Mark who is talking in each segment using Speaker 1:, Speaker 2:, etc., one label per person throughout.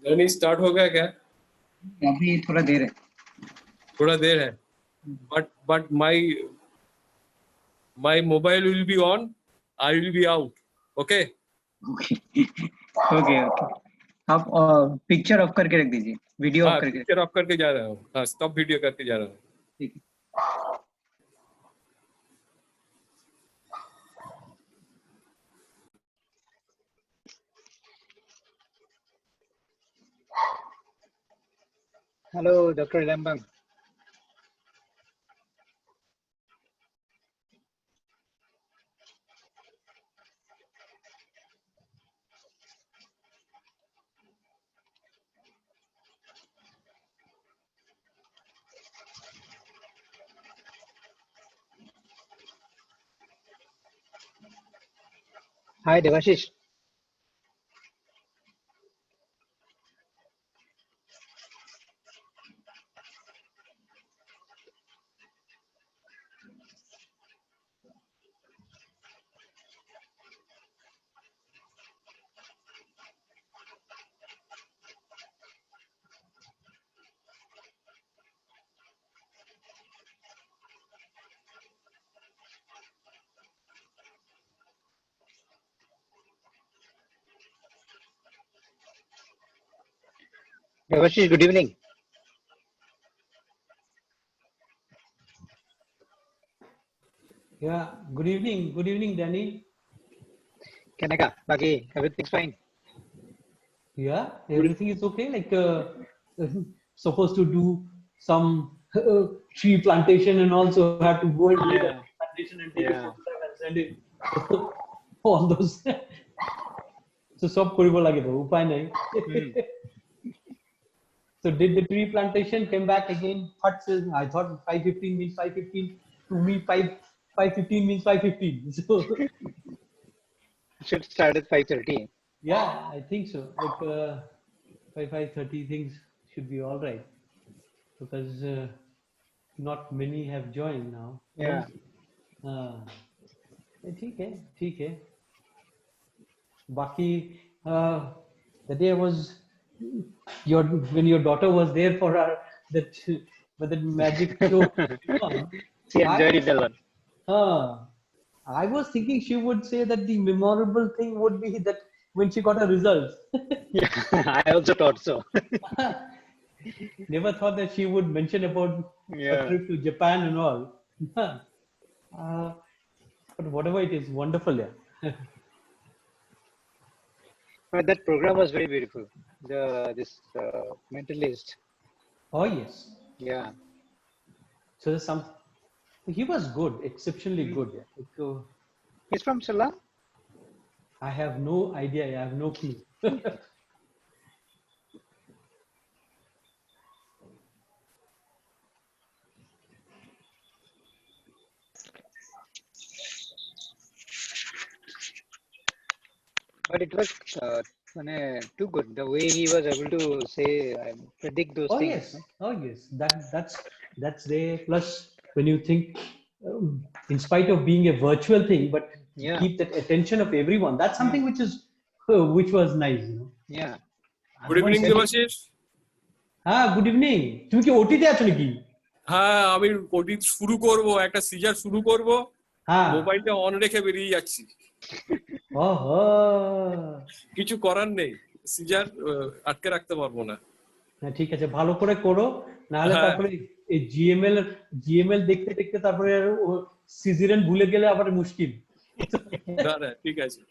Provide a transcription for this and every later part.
Speaker 1: Journey start हो गया क्या?
Speaker 2: अभी थोड़ा देर है।
Speaker 1: थोड़ा देर है, but my mobile will be on. I will be out. Okay.
Speaker 2: Okay okay okay. आप पिक्चर ऑफ करके रख दीजिए, वीडियो ऑफ
Speaker 1: हाँ,
Speaker 2: करके।
Speaker 1: पिक्चर ऑफ करके जा रहा हूँ। हाँ, स्टॉप वीडियो करके जा रहा हूँ।
Speaker 2: ठीक है।
Speaker 3: Hello, Dr. Lambang. Hi, Devashish. Devashish, good evening.
Speaker 4: Yeah, good evening. Good evening, Danny.
Speaker 3: Kanaka, Baki, everything's fine.
Speaker 4: Yeah, everything is okay. Like, supposed to do some tree plantation and also have to go and do the
Speaker 3: Yeah.
Speaker 4: plantation and take a
Speaker 3: Yeah.
Speaker 4: photograph and send it. All those. So, সব কৰিব লাগিব, উপায় নাই। So, did the tree plantation, came back again. I thought 5:15 means 5:15. To me, 5:15 means 5:15. So,
Speaker 3: Should start at 5:30.
Speaker 4: yeah, I think so. Like 5:30 things should be all right because not many have joined now.
Speaker 3: Yeah.
Speaker 4: ठीक है, ठीक है. बाकी the day was when your daughter was there for our that magic show.
Speaker 3: She enjoyed it a lot.
Speaker 4: I was thinking she would say that the memorable thing would be that when she got her results.
Speaker 3: Yeah, I also thought so.
Speaker 4: Never thought that she would mention about
Speaker 3: Yeah.
Speaker 4: a trip to Japan and all. But whatever it is, wonderful, yeah.
Speaker 3: But that program was very beautiful. This mentalist.
Speaker 4: Oh yes.
Speaker 3: Yeah.
Speaker 4: So there's some. He was good, exceptionally good. Yeah. Like,
Speaker 3: He's from Shillong?
Speaker 4: I have no idea. I have no clue.
Speaker 3: But it was too good. The way he was able to say, predict those
Speaker 4: Oh
Speaker 3: things.
Speaker 4: yes. Oh yes. That's there. Plus, when you think, in spite of being a virtual thing, but
Speaker 3: Yeah.
Speaker 4: keep that attention of everyone. That's something which was nice. You know.
Speaker 3: Yeah.
Speaker 1: Good evening, Devashish.
Speaker 4: Good evening. তুমি কি ওটিতে আছো নাকি?
Speaker 1: হ্যাঁ, আমি ওটি শুরু করব, একটা সিজার শুরু করব।
Speaker 4: হ্যাঁ।
Speaker 1: মোবাইলটা অন রেখে বেরিয়ে যাচ্ছি।
Speaker 4: ওহো।
Speaker 1: কিছু করার নেই, সিজার আটকে রাখতে পারবো না।
Speaker 4: হ্যাঁ, ঠিক আছে, ভালো করে করো, নাহলে তারপরে এই জিএমএল দেখতে দেখতে তারপরে সিজারেন ভুলে গেলে আবার মুশকিল।
Speaker 1: না না, ঠিক আছে।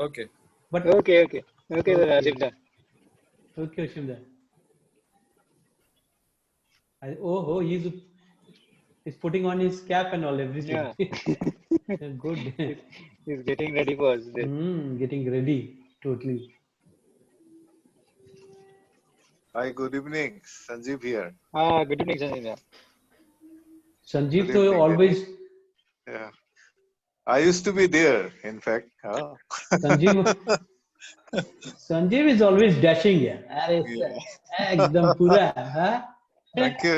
Speaker 1: ওকে।
Speaker 4: But
Speaker 3: Okay, Rajiv da.
Speaker 4: Okay, Ashimda. He's putting on his cap and all, everything.
Speaker 3: Yeah.
Speaker 4: Good.
Speaker 3: He's getting ready for us.
Speaker 4: Getting ready, totally.
Speaker 5: Hi, good evening. Sanjeev here.
Speaker 3: Good evening, Sanjeev.
Speaker 4: Sanjeev
Speaker 5: Good evening,
Speaker 4: always.
Speaker 5: Yeah. I used to be there, in fact.
Speaker 4: Sanjeev is always dashing, yeah. Ekdam pura, huh?
Speaker 5: Thank you.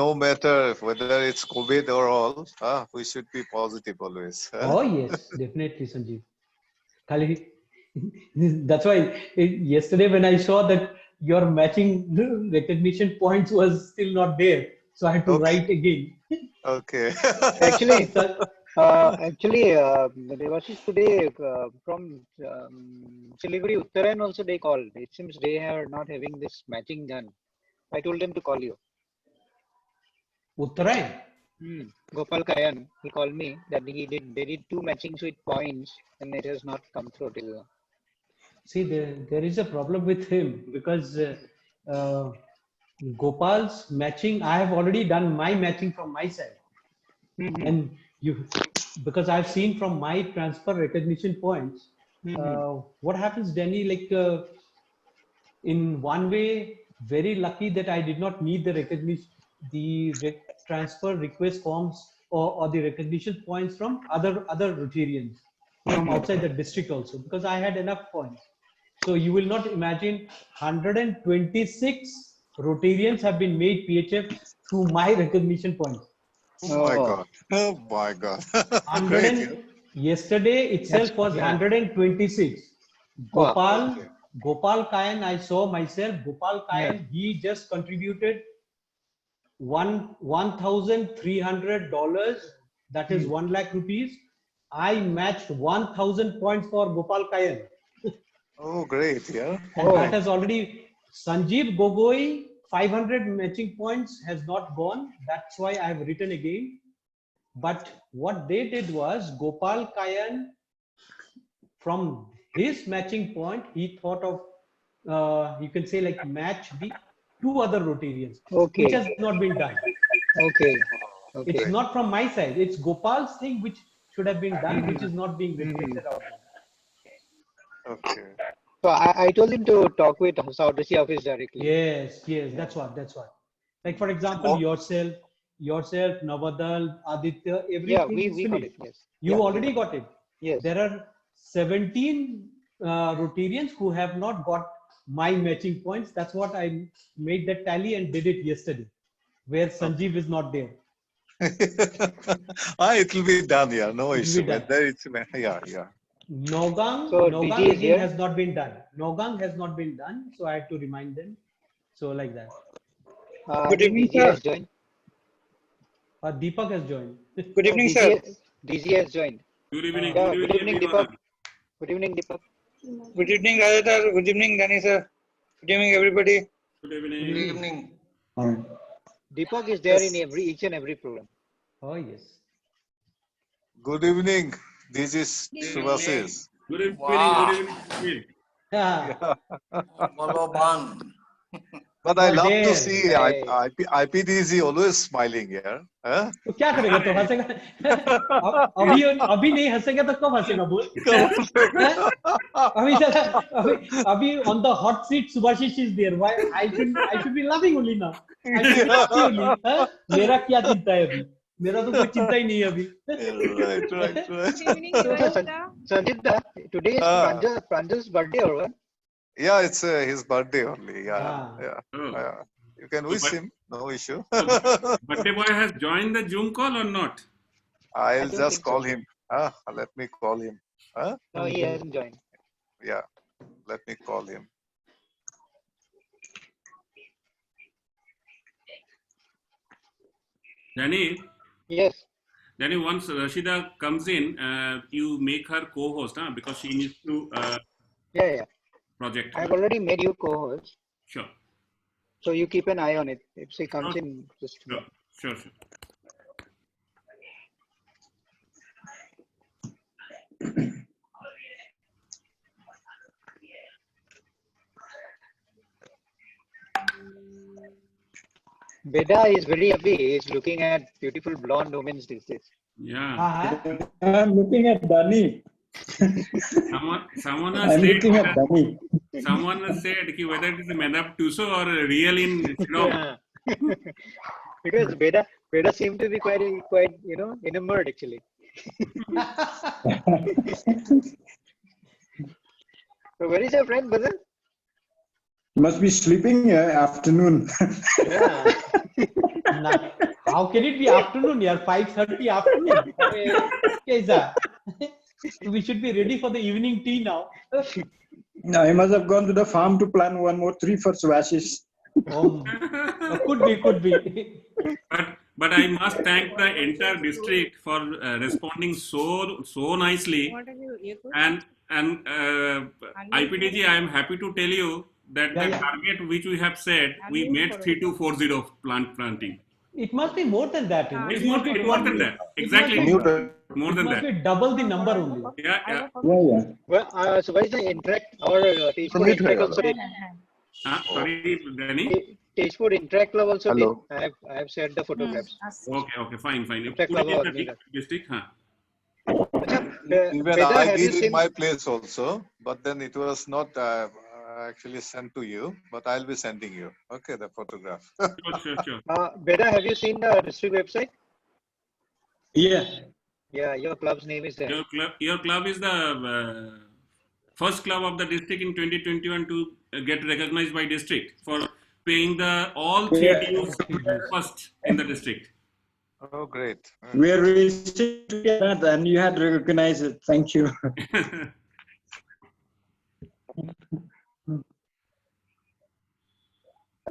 Speaker 5: No matter whether it's COVID or all, we should be positive always.
Speaker 4: Oh yes, definitely, Sanjeev. Kali, that's why yesterday when I saw that your matching recognition points was still not there, so I had to
Speaker 5: Okay.
Speaker 4: write again.
Speaker 5: Okay.
Speaker 3: Actually,
Speaker 4: So-
Speaker 3: Devashish, today from Siliguri Uttarayan also they called. It seems they are not having this matching done. I told them to call you.
Speaker 4: Uttarayan.
Speaker 3: Gopal Kayan, he called me that they did 2 matchings with points and it has not come through till now.
Speaker 4: See, there is a problem with him because Gopal's matching, I have already done my matching from my side. And because I've seen from my transfer recognition points, what happens, Danny, like in one way, very lucky that I did not need the recognition, transfer request forms or the recognition points from other Rotarians from outside the district also, because I had enough points. So you will not imagine 126 Rotarians have been made PHF through my recognition points.
Speaker 5: Oh my God. Oh my God.
Speaker 4: 100
Speaker 5: Great.
Speaker 4: and, yesterday itself was
Speaker 3: yeah.
Speaker 4: 126.
Speaker 3: Wow.
Speaker 4: Gopal Kayan, I saw myself. Gopal Kayan, he just contributed $1,300. That is 1 lakh rupees. I matched 1,000 points for Gopal Kayan.
Speaker 5: Oh, great. Yeah.
Speaker 4: And that has already, Sanjeev Gogoi, 500 matching points has not gone. That's why I have written again. But what they did was Gopal Kayan, from his matching point, he thought of, you can say like match the 2 other Rotarians,
Speaker 3: Okay.
Speaker 4: which has not been done.
Speaker 3: Okay.
Speaker 4: It's not from my side. It's Gopal's thing, which should have been done, which is not being reflected out.
Speaker 5: Okay.
Speaker 3: So I told him to talk with Saudasi office directly.
Speaker 4: Yes, that's what. Like for example, yourself, Navadal, Aditya, everything
Speaker 3: Yeah,
Speaker 4: is
Speaker 3: we got
Speaker 4: finished.
Speaker 3: it. Yes.
Speaker 4: You
Speaker 3: Yeah,
Speaker 4: already got it.
Speaker 3: Yes.
Speaker 4: There are 17 Rotarians who have not got my matching points. That's what I made that tally and did it yesterday, where Sanjeev is not there.
Speaker 5: It will be done. Yeah. No
Speaker 4: It will
Speaker 5: issue.
Speaker 4: be done.
Speaker 5: Whether it's yeah.
Speaker 4: Nogang,
Speaker 3: So
Speaker 4: Nogang
Speaker 3: DG is
Speaker 4: again
Speaker 3: here?
Speaker 4: has not been done. Nogang has not been done, so I had to remind them. So like that.
Speaker 6: Good evening,
Speaker 3: DG
Speaker 6: sir.
Speaker 3: has joined.
Speaker 4: Deepak has joined.
Speaker 6: Good evening, sir.
Speaker 3: DG has joined.
Speaker 1: Good evening.
Speaker 3: Yeah,
Speaker 1: Good evening,
Speaker 3: Deepak.
Speaker 1: everyone.
Speaker 3: Good evening, Deepak.
Speaker 6: Good evening, Radha. Good evening, Danny, sir. Good evening, everybody.
Speaker 1: Good evening.
Speaker 3: Deepak is there in each and every program.
Speaker 4: Oh yes.
Speaker 5: Good evening. This is Subhasis.
Speaker 1: Good evening. Good evening.
Speaker 4: Yeah.
Speaker 5: But I
Speaker 4: Oh,
Speaker 5: love
Speaker 4: there.
Speaker 5: to see
Speaker 3: Hey.
Speaker 5: IPDZ always smiling here. Huh?
Speaker 4: तो क्या करेगा तो हंसेगा अभी नहीं हंसेगा तो कब हंसेगा बोल अभी on the hot seat Subhashish is there. Why I should be laughing only now. I should be happy only. हाँ? मेरा क्या चिंता है अभी मेरा तो कोई चिंता ही नहीं है अभी
Speaker 5: Right.
Speaker 3: Sanjita, today is Pranjal's birthday or what?
Speaker 5: Yeah, it's his birthday only. Yeah,
Speaker 4: Ah.
Speaker 5: yeah.
Speaker 1: Oh.
Speaker 5: Yeah. You can wish him. No issue.
Speaker 1: Birthday boy has joined the Zoom call or not?
Speaker 5: I'll
Speaker 3: don't
Speaker 5: just
Speaker 3: think
Speaker 5: call
Speaker 3: so.
Speaker 5: him. Let me call him.
Speaker 3: No, he hasn't joined.
Speaker 5: Yeah, let me call him.
Speaker 1: Danny,
Speaker 3: Yes.
Speaker 1: once Rashida comes in, you make her co-host, huh? Because she needs to
Speaker 3: Yeah.
Speaker 1: project.
Speaker 3: I've already made you co-host.
Speaker 1: Sure.
Speaker 3: So you keep an eye on it. If she comes in, just
Speaker 1: Sure.
Speaker 3: Beda is very happy. He's looking at beautiful blonde women these days.
Speaker 1: Yeah.
Speaker 7: I'm looking at Danny.
Speaker 1: Someone has
Speaker 7: I'm
Speaker 1: said
Speaker 7: looking at Danny.
Speaker 1: someone has said whether it is a Medap Tuso or a real in Shillong.
Speaker 3: Because Beda seemed to be quite enamored actually. So where is your friend, brother?
Speaker 7: Must be sleeping afternoon.
Speaker 3: Yeah.
Speaker 4: How can it be afternoon? Yeah, 5:30 afternoon. कैसा? We should be ready for the evening tea now.
Speaker 7: No, he must have gone to the farm to plant one more tree for Swashish.
Speaker 4: Could be.
Speaker 1: But I must thank the entire district for responding so nicely. And IPDG, I am happy to tell you that the target which we have set, we made 3240 planting.
Speaker 4: It must be more than that.
Speaker 1: It's more than that. Exactly. More than
Speaker 4: It must
Speaker 1: that.
Speaker 4: be double the number only.
Speaker 1: Yeah.
Speaker 3: Well, so why is the interact or Tejpur interact also did?
Speaker 1: Sorry, Danny.
Speaker 3: Tejpur interact club also did. I have shared the photographs.
Speaker 1: Okay, fine.
Speaker 3: Interact club or
Speaker 1: District, huh?
Speaker 5: Even I did in my place also, but then it was not actually sent to you, but I'll be sending you. Okay, the photograph.
Speaker 1: Sure.
Speaker 3: Beda, have you seen the district website?
Speaker 7: Yeah.
Speaker 3: Yeah, your club's name is there.
Speaker 1: Your club is the first club of the district in 2021 to get recognized by district for paying all three dues first in the district.
Speaker 5: Oh, great.
Speaker 7: We are reaching together and you had to recognize it. Thank you.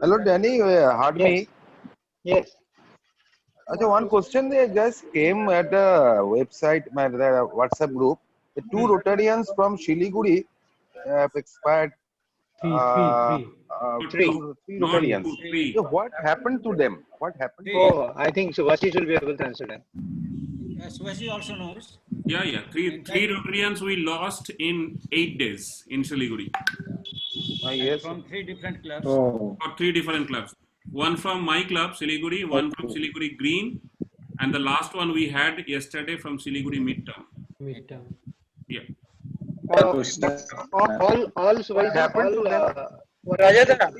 Speaker 8: Hello, Danny. Heard me?
Speaker 3: Yes.
Speaker 8: Okay, one question they just came at the website, the WhatsApp group. The two Rotarians from Shiliguri have expired.
Speaker 3: Three.
Speaker 8: Three Rotarians.
Speaker 1: Three.
Speaker 8: So what happened to them? What happened?
Speaker 3: Oh, I think Subhashi will be able to answer that.
Speaker 9: Subhashi also knows.
Speaker 1: Yeah. Three Rotarians we lost in 8 days in Siliguri.
Speaker 8: Yes.
Speaker 9: From 3 different clubs.
Speaker 7: Oh.
Speaker 1: For 3 different clubs. One from my club, Siliguri, one from Siliguri Green, and the last one we had yesterday from Siliguri Midtown. Yeah.
Speaker 3: All Subhashi,
Speaker 8: happened to them?
Speaker 6: Rajata,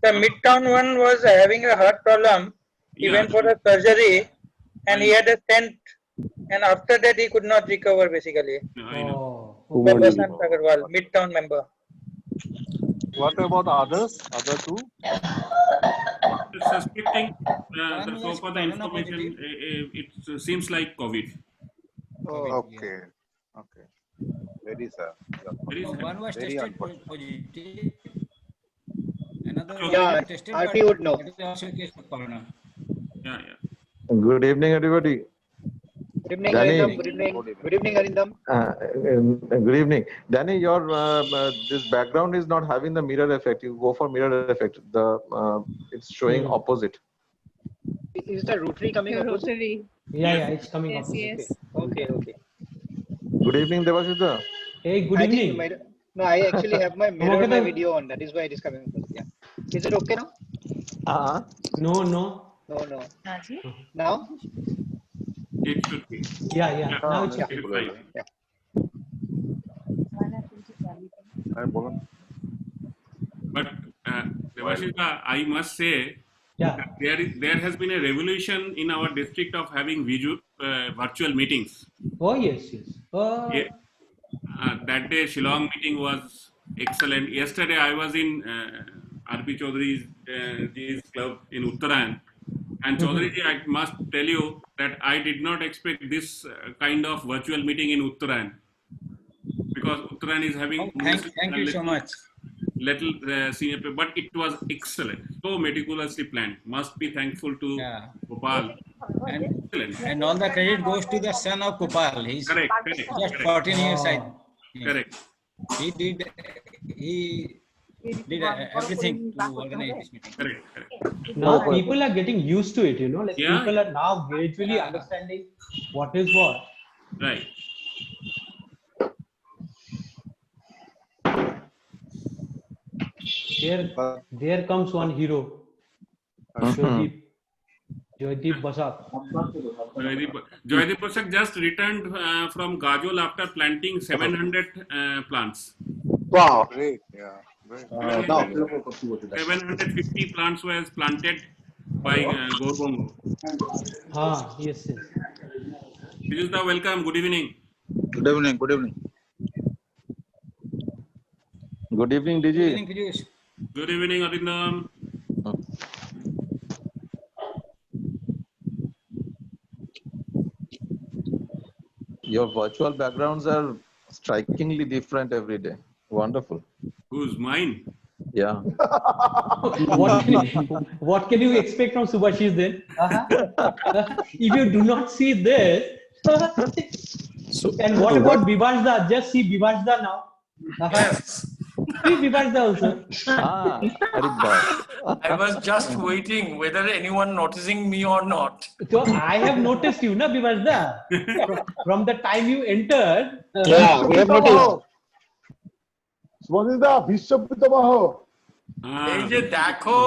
Speaker 6: the Midtown one was having a heart problem. He went for a surgery and he had a stent. And after that, he could not recover basically.
Speaker 1: I know.
Speaker 6: Babasant Agarwal, Midtown member.
Speaker 5: What about others? Other two?
Speaker 1: Suspecting so far the information, it seems like COVID.
Speaker 5: Okay.
Speaker 8: Very sad.
Speaker 1: Very sad.
Speaker 9: One was
Speaker 8: Very
Speaker 9: tested
Speaker 8: unfortunate.
Speaker 9: positive. Another
Speaker 3: Yeah,
Speaker 9: was tested.
Speaker 3: RT
Speaker 9: but
Speaker 3: would know.
Speaker 9: it is also a case of corona.
Speaker 1: Yeah.
Speaker 10: Good evening, everybody.
Speaker 3: Good evening,
Speaker 10: Danny.
Speaker 3: Arindam. Good evening, Arindam.
Speaker 10: Good evening, Danny. Your this background is not having the mirror effect. You go for mirror effect. It's showing opposite.
Speaker 3: Is the rotary coming up?
Speaker 4: Yeah, it's coming up.
Speaker 3: Okay.
Speaker 10: Good evening, Devasita.
Speaker 4: Hey, good evening.
Speaker 3: No, I actually have my mirror my video on. That is why it is coming up. Yeah. Is it okay now?
Speaker 4: No.
Speaker 3: No. Now?
Speaker 1: It should be.
Speaker 4: Yeah. Now it's
Speaker 1: It is fine.
Speaker 3: Yeah.
Speaker 1: But Devashita, I must say, there has been a revolution in our district of having virtual meetings.
Speaker 4: Oh, yes.
Speaker 1: That day Shillong meeting was excellent. Yesterday I was in RP Chaudhary's club in Uttarayan. And Chaudhary, I must tell you that I did not expect this kind of virtual meeting in Uttarayan. Because Uttarayan is having...
Speaker 9: Thank you so much.
Speaker 1: Little senior, but it was excellent. So meticulously planned. Must be thankful to Gopal.
Speaker 9: And all the credit goes to the son of Gopal. He's
Speaker 1: correct.
Speaker 9: just 14 years old.
Speaker 1: Correct.
Speaker 9: He did everything to organize this meeting.
Speaker 1: Correct.
Speaker 4: Now people are getting used to it, people are now gradually understanding what is what.
Speaker 1: Right.
Speaker 4: There comes one hero. Joydeep Basak.
Speaker 1: Joydeep Basak just returned from Gajol after planting 700 plants.
Speaker 8: Wow.
Speaker 5: Great. Yeah. Great.
Speaker 1: 750 plants was planted by Gorbongo.
Speaker 4: Yes.
Speaker 1: Piyushda, welcome. Good evening.
Speaker 6: Good evening.
Speaker 10: Good evening, DG.
Speaker 9: Good evening, Piyush.
Speaker 1: Good evening, Arindam.
Speaker 10: Your virtual backgrounds are strikingly different every day. Wonderful.
Speaker 1: Who's mine?
Speaker 10: Yeah.
Speaker 4: What can you expect from Subhashish then? If you do not see this, and what about Bivashda? Just see Bivashda now.
Speaker 11: Yes.
Speaker 4: See Bivashda also.
Speaker 11: I was just waiting whether anyone noticing me or not.
Speaker 4: So I have noticed you, na Bivashda. From the time you entered.
Speaker 3: Yeah, we have noticed.
Speaker 12: সুভাষিসদা বিশ্ব পিতামহ
Speaker 11: এই যে দেখো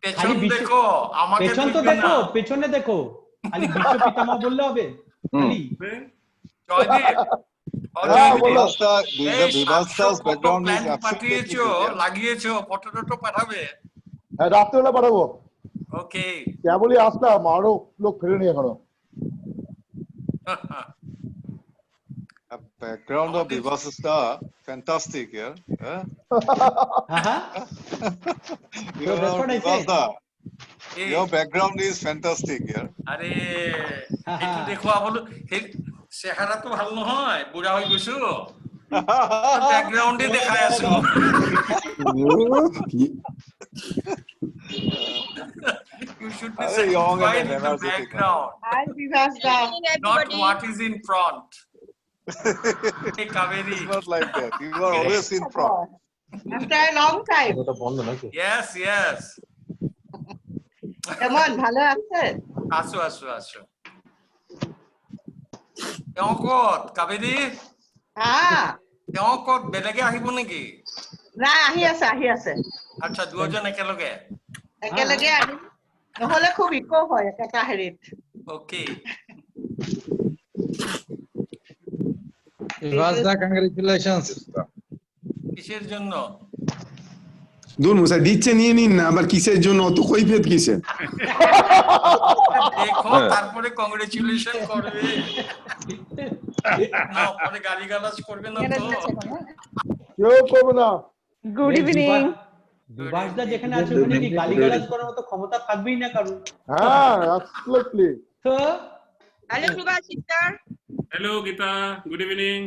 Speaker 11: পেছন দেখো আমাকে
Speaker 4: পেছন তো
Speaker 11: বুঝবে না।
Speaker 4: দেখো, পেছনে দেখো। খালি বিশ্ব পিতামহ বললে হবে? খালি
Speaker 11: Joydeep
Speaker 5: Vivasda's background is absolutely
Speaker 11: পাঠিয়েছো লাগিয়েছো ফটো টটো পাঠাবে।
Speaker 12: হ্যাঁ রাত্রেবেলা পাঠাবো।
Speaker 11: ওকে
Speaker 12: কেবলই আসলাম আরো লোক ফেরেনি এখনো।
Speaker 5: Background of Vivasda, fantastic here. Your background is fantastic here.
Speaker 11: আরে একটু দেখো বলো চেহারা তো ভালো নহয় বুড়া হয়ে গেছো ব্যাকগ্রাউন্ডে দেখায় আছো you should be satisfied with the background.
Speaker 13: Hi Vivasda.
Speaker 11: Not what is in front. Hey Kaveri.
Speaker 5: It's not like that. You are always in front.
Speaker 13: After a long time.
Speaker 11: Yes, yes.
Speaker 13: কেমন ভালো আছেন?
Speaker 11: আসো আসো আসো তেওঁকত কাবেৰী তেওঁকত বেলেগে আহিব নেকি?
Speaker 13: নাই আহি আছে
Speaker 11: আচ্ছা দুজন একেলগে
Speaker 13: আহিম নহলে খুব ইকো হয় এটা হেৰিত।
Speaker 11: ওকে
Speaker 14: Vivasda, congratulations.
Speaker 11: কিসের জন্য?
Speaker 15: দূর মশাই দিচ্ছে নিয়ে নিন না আবার কিসের জন্য অত কৈফিয়ত কিসের?
Speaker 11: দেখো তারপরে কংগ্রেচুলেশন করবে না পরে গালিগালাজ করবে না তো
Speaker 12: কেউ করবে না।
Speaker 4: Good evening. বিভাসদা যেখানে আছে ওখানে কি গালিগালাজ করার মতো ক্ষমতা থাকবেই না কারণ।
Speaker 12: হ্যাঁ অ্যাবসলিউটলি।
Speaker 4: তো
Speaker 13: hello Subhash sister.
Speaker 1: Hello Gita, good evening.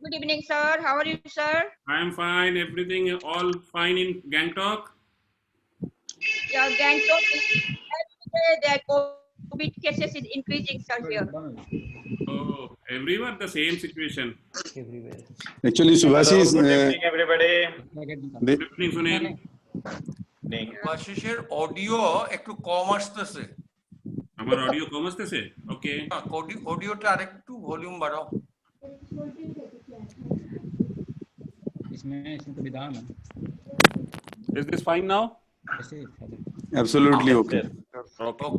Speaker 13: Good evening sir, how are you sir?
Speaker 1: I am fine, everything all fine in Gangtok.
Speaker 13: Yeah, Gangtok is every day their COVID cases is increasing sir here.
Speaker 1: Oh, everywhere the same situation.
Speaker 4: Everywhere.
Speaker 15: Actually Subhashish,
Speaker 16: good evening everybody.
Speaker 1: Good evening Sunil.
Speaker 11: আশিসের audio একটু কম আসতেছে।
Speaker 1: আমার audio কম আসতেছে? ওকে
Speaker 11: অডিওটা আরেকটু volume বাড়াও।
Speaker 9: इसमें तो विधान है।
Speaker 1: Is this fine now?
Speaker 15: absolutely okay.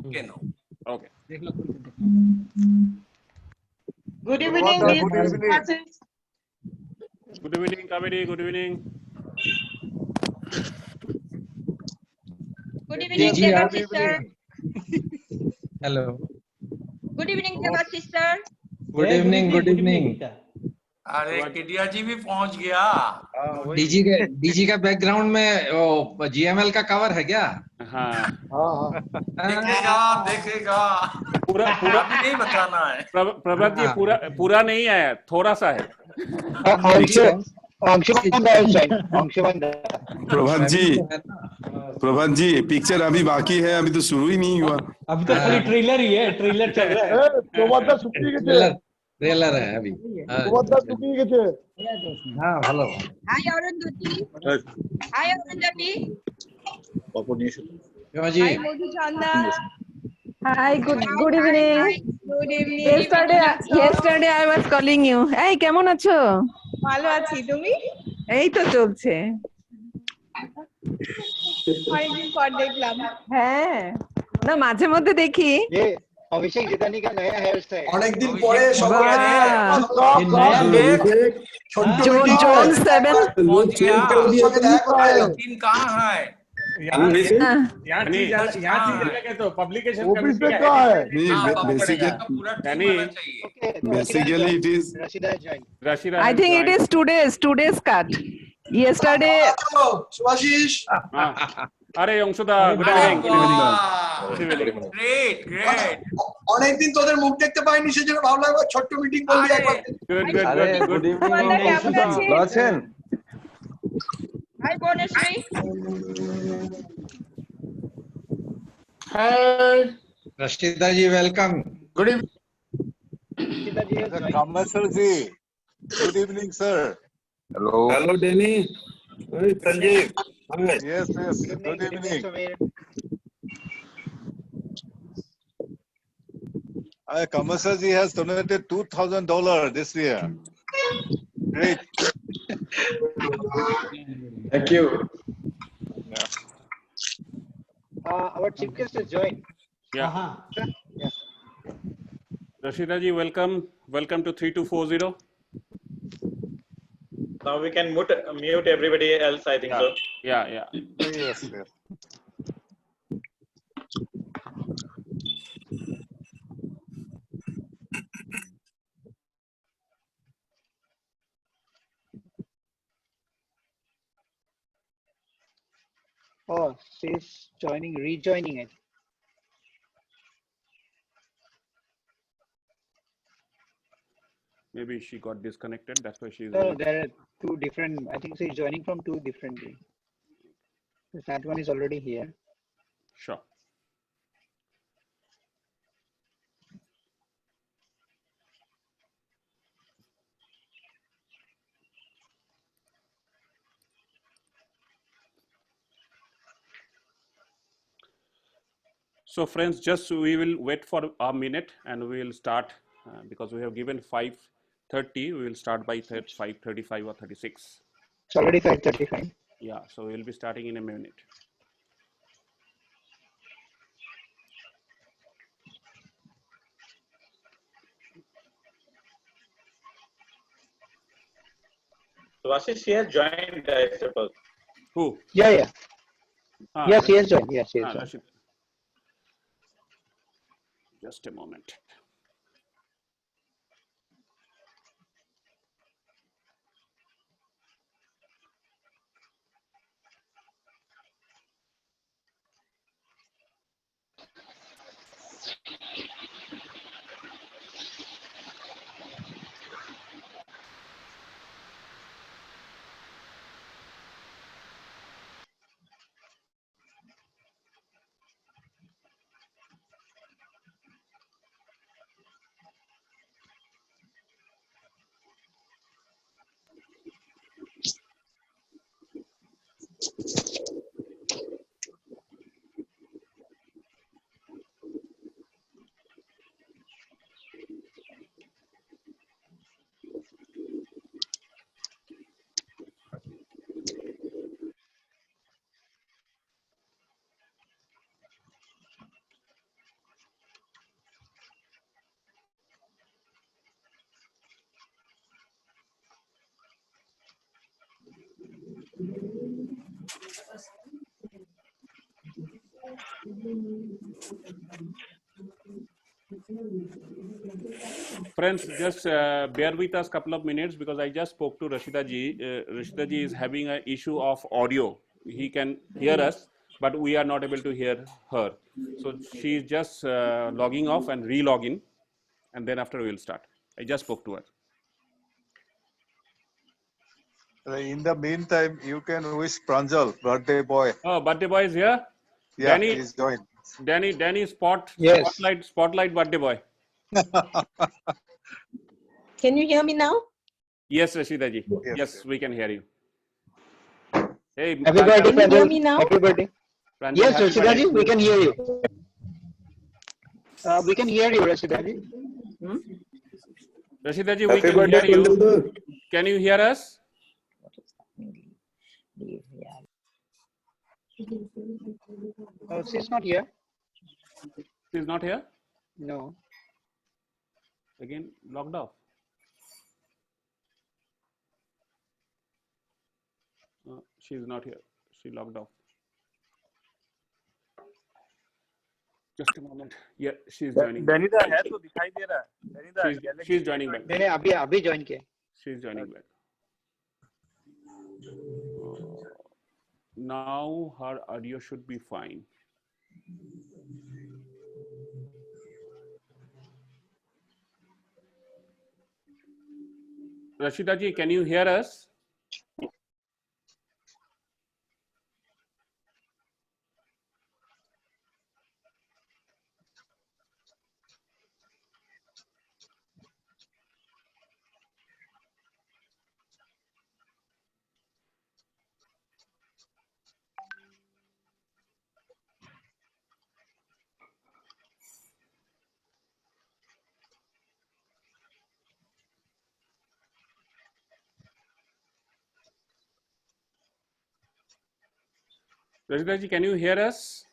Speaker 11: Okay now.
Speaker 1: Okay.
Speaker 13: Good evening.
Speaker 1: Good evening Kaveri, good evening.
Speaker 13: Good evening Deva sister.
Speaker 14: Hello.
Speaker 13: Good evening Deva sister.
Speaker 14: Good evening. Good evening.
Speaker 11: अरे केडिया जी भी पहुंच गया।
Speaker 14: डीजी का बैकग्राउंड में वो जीएमएल का cover है क्या?
Speaker 1: हाँ
Speaker 11: देखेगा
Speaker 1: पूरा
Speaker 11: नहीं बताना है।
Speaker 1: प्रभात जी पूरा नहीं आया, थोड़ा सा है।
Speaker 15: प्रभात जी पिक्चर अभी बाकी है, अभी तो शुरू ही नहीं हुआ।
Speaker 4: अभी तो पूरी ट्रेलर ही है, ट्रेलर चल रहा है।
Speaker 14: ट्रेलर है अभी। हाँ ভালো।
Speaker 13: Hi Arundhati. Hi Arundhati.
Speaker 14: Ji.
Speaker 13: Hi Modhu Chanda.
Speaker 17: Hi, good evening.
Speaker 13: Good evening.
Speaker 17: Yesterday I was calling you. এই কেমন আছো?
Speaker 13: ভালো আছি, তুমি?
Speaker 17: এই তো চলছে।
Speaker 13: অনেকদিন পর দেখলাম।
Speaker 17: হ্যাঁ না মাঝে মধ্যে দেখি।
Speaker 3: अभिषेक जितानी का नया हेयर स्टाइल
Speaker 12: অনেকদিন পরে সবাই
Speaker 17: जोन 7
Speaker 11: टीम कहाँ है?
Speaker 15: Basically it is
Speaker 17: I think it is today's cut. Yesterday
Speaker 12: Subhasish
Speaker 1: আরে অংশুদা, good evening.
Speaker 11: Wow. Great, great.
Speaker 12: অনেকদিন তোদের মুখ দেখতে পাইনি, সেজন্য ভাবলাম একবার ছোট্ট মিটিং করবি একবার।
Speaker 1: গুড গুড
Speaker 8: আরে
Speaker 1: গুড
Speaker 8: গুড
Speaker 1: গুড।
Speaker 8: ইভিনিং অংশুদা, ভালো আছেন?
Speaker 13: Hi, Bonusri.
Speaker 12: Hi.
Speaker 14: Rashida ji, welcome.
Speaker 12: Good evening.
Speaker 3: Rashida ji has joined.
Speaker 5: Kamasar ji, good evening, sir.
Speaker 8: Hello.
Speaker 12: Hello, Danny. Hey, Sanjeev. Hi.
Speaker 5: Yes, yes. Good
Speaker 3: Good evening,
Speaker 5: evening.
Speaker 3: Samir.
Speaker 5: Kamasar ji has donated $2,000 this year. Great.
Speaker 7: Thank you.
Speaker 5: Yeah.
Speaker 3: Our chief guest has joined.
Speaker 1: Yeah.
Speaker 3: Yeah.
Speaker 1: Rashida ji, welcome. Welcome to 3240.
Speaker 16: Now we can mute everybody else, I think so.
Speaker 1: Yeah, yeah.
Speaker 5: Yes, yes.
Speaker 3: Oh, she's rejoining it.
Speaker 1: Maybe she got disconnected. That's why she's.
Speaker 3: No, there are two different. I think she's joining from two different. That one is already here.
Speaker 1: Sure. So friends, just we will wait for a minute and we will start because we have given 5:30. We will start by 5:35 or 36.
Speaker 3: It's already 5:35.
Speaker 1: Yeah, so we will be starting in a minute.
Speaker 16: So Ashish, she has joined, I suppose.
Speaker 1: Who?
Speaker 3: Yeah, yeah.
Speaker 1: Ah,
Speaker 3: Yes, he has joined. Yes, he has
Speaker 1: ah,
Speaker 3: joined.
Speaker 1: Rashid. Just a moment. Friends, just bear with us a couple of minutes because I just spoke to Rashida ji. Rashida ji is having an issue of audio. He can hear us, but we are not able to hear her. So she is just logging off and re-logging, and then after we will start. I just spoke to her.
Speaker 5: In the meantime, you can wish Pranjal, birthday boy.
Speaker 1: Oh, birthday boy is here.
Speaker 5: Yeah,
Speaker 1: Danny,
Speaker 5: he's joined.
Speaker 1: Danny,
Speaker 3: Yes.
Speaker 1: spotlight, birthday boy.
Speaker 18: Can you hear me now?
Speaker 1: Yes, Rashida ji.
Speaker 5: Yes,
Speaker 1: Yes, we can hear you. Hey,
Speaker 3: Happy birthday,
Speaker 18: Can you hear
Speaker 3: Pranjal.
Speaker 18: me now?
Speaker 3: Happy birthday.
Speaker 1: Pranjal,
Speaker 3: Yes,
Speaker 1: happy
Speaker 3: Rashida ji,
Speaker 1: birthday.
Speaker 3: we can hear you. We can hear you, Rashida ji.
Speaker 1: Rashida ji, we can hear you. Can you hear us?
Speaker 3: Oh, she's not here.
Speaker 1: She's not here.
Speaker 3: No.
Speaker 1: Again, logged off. She's not here. She logged off. Just a moment. Yeah, she's joining.
Speaker 16: Danida है तो दिखाई दे रहा है. Danida,
Speaker 1: She's joining back.
Speaker 3: मैंने अभी join किया.
Speaker 1: She's joining back. Now her audio should be fine. Rashida ji, can you hear us? Rashida ji, can you hear us?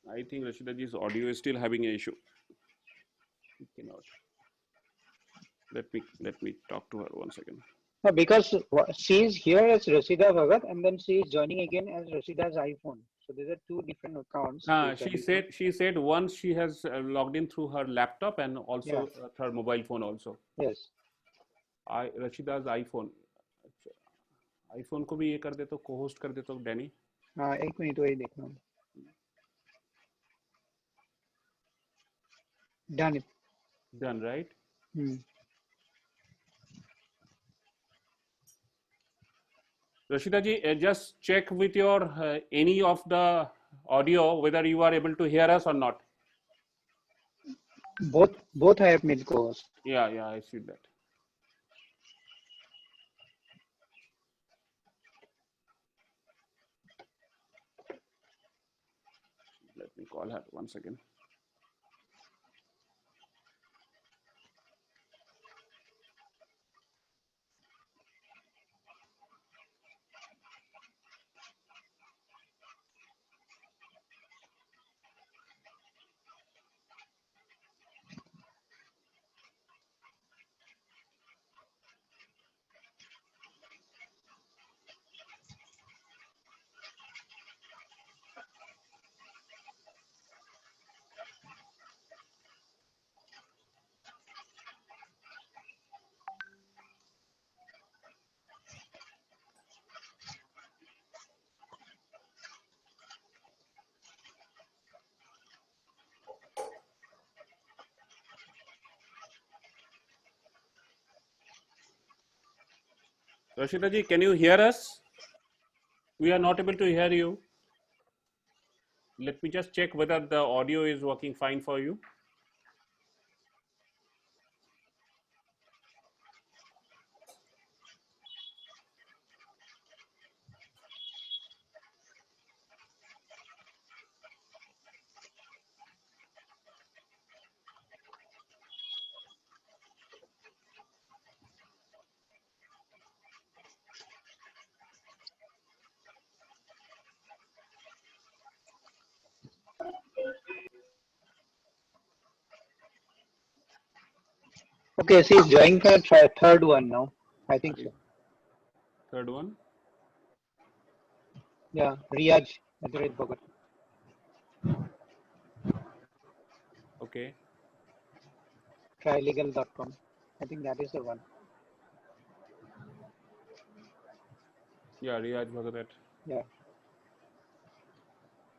Speaker 1: I think Rashida ji's audio is still having an issue. It cannot. Let me talk to her 1 second.
Speaker 3: No, because she is here as Rasida Bhagat and then she is joining again as Rasida's iPhone. So these are two different accounts.
Speaker 1: She said once she has logged in through her laptop and also her mobile phone also.
Speaker 3: Yes.
Speaker 1: Rashida's iPhone. iPhone को भी ये कर दे तो co-host कर दे तो Danny.
Speaker 3: हाँ एक minute वही देखना. Done it.
Speaker 1: Done, right? Rashida ji, just check with your any of the audio whether you are able to hear us or not.
Speaker 3: Both I have made co-host.
Speaker 1: Yeah, I see that. Let me call her once again. Rashida ji, can you hear us? We are not able to hear you. Let me just check whether the audio is working fine for you.
Speaker 3: Okay, she's joining her third one now. I think so.
Speaker 1: Third one?
Speaker 3: Yeah, Riyaj @Bhagat.
Speaker 1: Okay.
Speaker 3: Trylegal.com. I think that is the one.
Speaker 1: Yeah, Riyaj Bhagat.
Speaker 3: Yeah.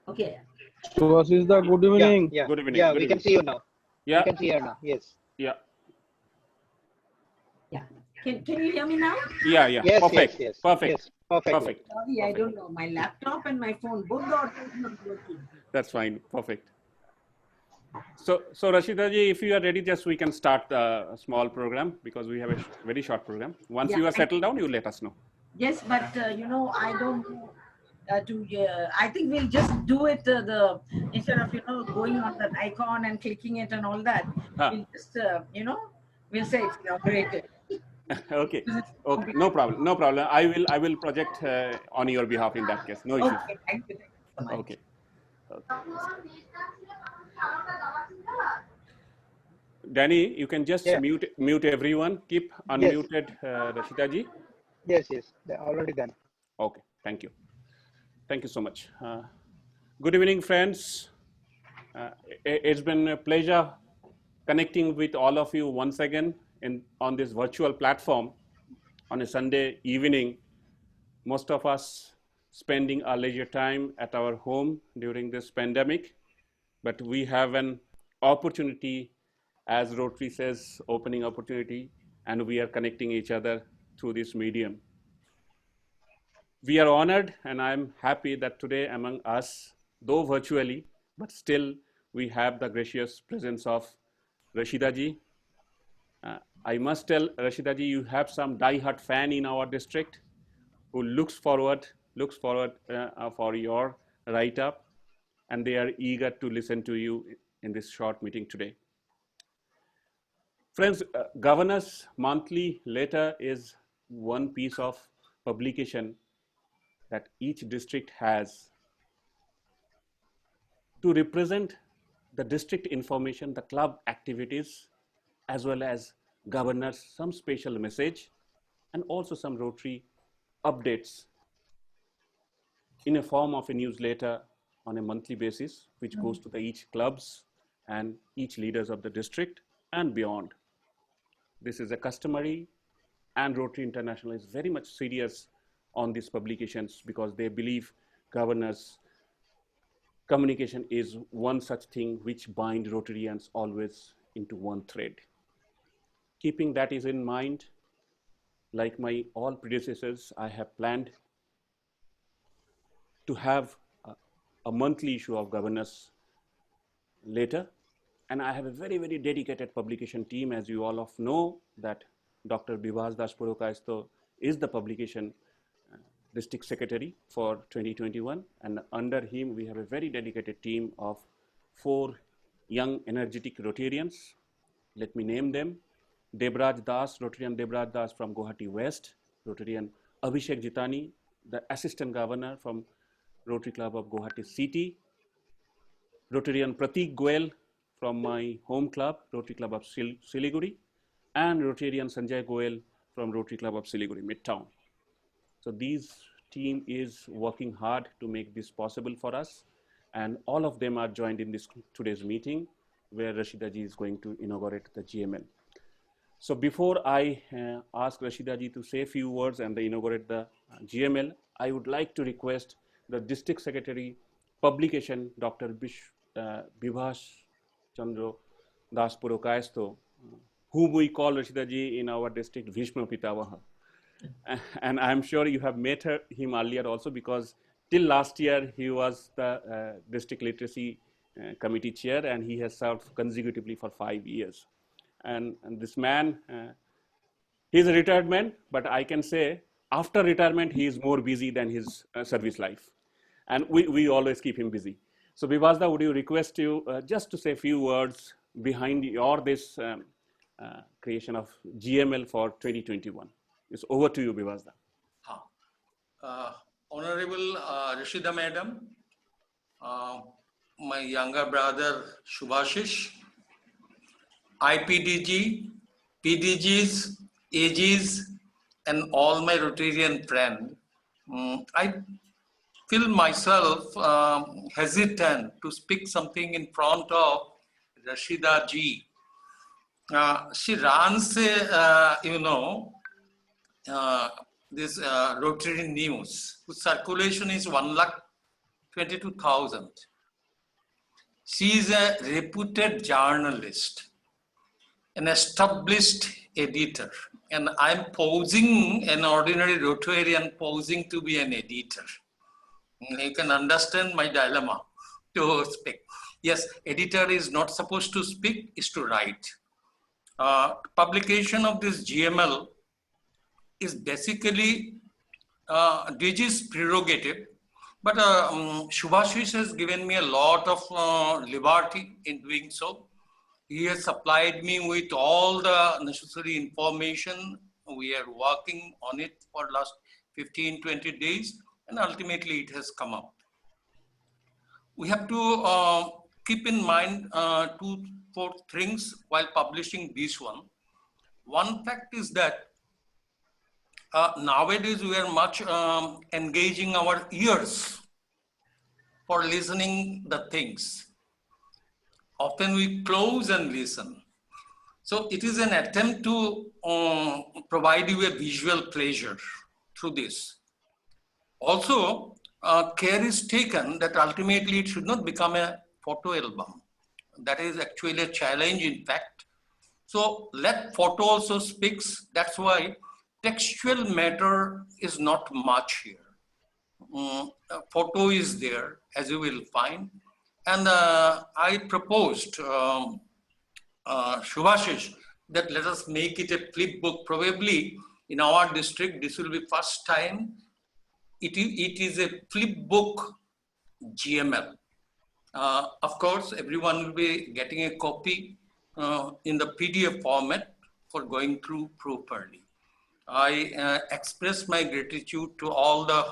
Speaker 19: Okay.
Speaker 7: So, Ashish, good evening.
Speaker 3: Yeah.
Speaker 1: Good evening.
Speaker 3: Yeah,
Speaker 1: good
Speaker 3: we can
Speaker 1: evening.
Speaker 3: see you now.
Speaker 1: Yeah.
Speaker 3: We can see her now. Yes.
Speaker 1: Yeah.
Speaker 19: Can you hear me now?
Speaker 1: Yeah.
Speaker 3: Yes,
Speaker 1: Perfect.
Speaker 3: yes.
Speaker 1: Perfect.
Speaker 3: Yes. Perfect.
Speaker 1: Perfect.
Speaker 19: Sorry, I don't know. My laptop and my phone, both the audio is not working.
Speaker 1: That's fine. Perfect. So Rashida ji, if you are ready, just we can start a small program because we have a very short program. Once
Speaker 19: Yeah,
Speaker 1: you are settled down, you let us know.
Speaker 19: Yes, but I don't know I think we'll just do it instead of going on that icon and clicking it and all that. We'll just we'll say it's inaugurated.
Speaker 1: Okay. No problem. I will project on your behalf in that case. No issues.
Speaker 19: Okay, thank you so much.
Speaker 1: Okay. Danny, you can just mute everyone. Keep unmuted, Rashida ji.
Speaker 3: Yes. They're already done.
Speaker 1: Okay. Thank you. Thank you so much. Good evening, friends. It's been a pleasure connecting with all of you once again on this virtual platform on a Sunday evening most of us spending our leisure time at our home during this pandemic, but we have an opportunity, as Rotary says, opening opportunity, and we are connecting each other through this medium. We are honored, and I'm happy that today among us, though virtually, but still we have the gracious presence of Rashida ji. I must tell Rashida ji, you have some die-hard fan in our district who looks forward for your write-up, and they are eager to listen to you in this short meeting today. Friends, Governor's monthly letter is one piece of publication that each district has to represent the district information, the club activities, as well as Governor's some special message, and also some Rotary updates in a form of a newsletter on a monthly basis, which goes to the each clubs and each leaders of the district and beyond. This is a customary, and Rotary International is very much serious on these publications because they believe Governor's communication is one such thing which bind Rotarians always into one thread. Keeping that is in mind, like my all predecessors, I have planned to have a monthly issue of Governor's letter, and I have a very, very dedicated publication team. As you all of know, that Dr. Bibhas Das Purokayastho is the publication district secretary for 2021, and under him we have a very dedicated team of 4 young energetic Rotarians. Let me name them: Debraj Das, Rotarian Debraj Das from Guwahati West; Rotarian Abhishek Jitani, the assistant governor from Rotary Club of Guwahati City; Rotarian Pratik Goel from my home club, Rotary Club of Siliguri; and Rotarian Sanjay Goel from Rotary Club of Siliguri Midtown. So these team is working hard to make this possible for us, and all of them are joined in this today's meeting where Rashida ji is going to inaugurate the GML. So before I ask Rashida ji to say a few words and inaugurate the GML, I would like to request the District Secretary Publication, Dr. Bibhas Chandra Das Purokayastho, whom we call Rashida ji in our district Bhishma Pitavaha. And I'm sure you have met him earlier also, because till last year he was the District Literacy Committee Chair, and he has served consecutively for 5 years. And this man, he's a retired man, but I can say after retirement, he is more busy than his service life. And we always keep him busy. So Bibhasda, would you request you just to say a few words behind this creation of GML for 2021? It's over to you, Bibhasda.
Speaker 11: Honorable Rashida Madam, my younger brother Shubhashish, IPDG, PDGs, AGs, and all my Rotarian friends, I feel myself hesitant to speak something in front of Rashida ji. She runs, this Rotary News, whose circulation is 1,22,000. She is a reputed journalist, an established editor, and I'm posing an ordinary Rotarian posing to be an editor. You can understand my dilemma to speak. Yes, editor is not supposed to speak, is to write. Publication of this GML is basically DG's prerogative, but Shubhashish has given me a lot of liberty in doing so. He has supplied me with all the necessary information. We are working on it for last 15-20 days, and ultimately it has come out. We have to keep in mind 2-4 things while publishing this one. One fact is that nowadays we are much engaging our ears for listening the things. Often we close and listen. So it is an attempt to provide you a visual pleasure through this. Also, care is taken that ultimately it should not become a photo album. That is actually a challenge, in fact. So let photo also speaks. That's why textual matter is not much here. Photo is there, as you will find. And I proposed, Shubhashish, that let us make it a flip book. Probably in our district, this will be first time. It is a flip book GML. Of course, everyone will be getting a copy in the PDF format for going through properly. I express my gratitude to all the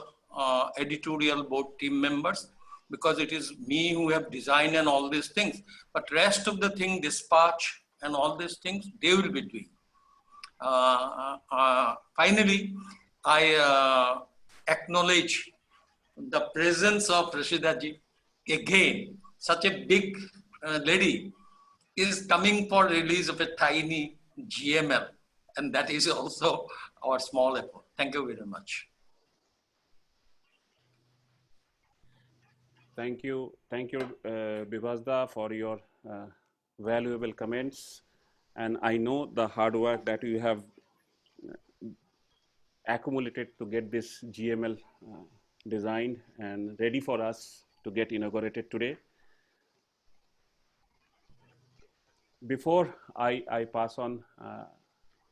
Speaker 11: editorial board team members, because it is me who have designed and all these things. But rest of the thing, dispatch and all these things, they will be doing. Finally, I acknowledge the presence of Rashida ji. Again, such a big lady is coming for release of a tiny GML, and that is also our small effort. Thank you very much.
Speaker 1: Thank you, Bibhasda, for your valuable comments. And I know the hard work that you have accumulated to get this GML designed and ready for us to get inaugurated today. Before I pass on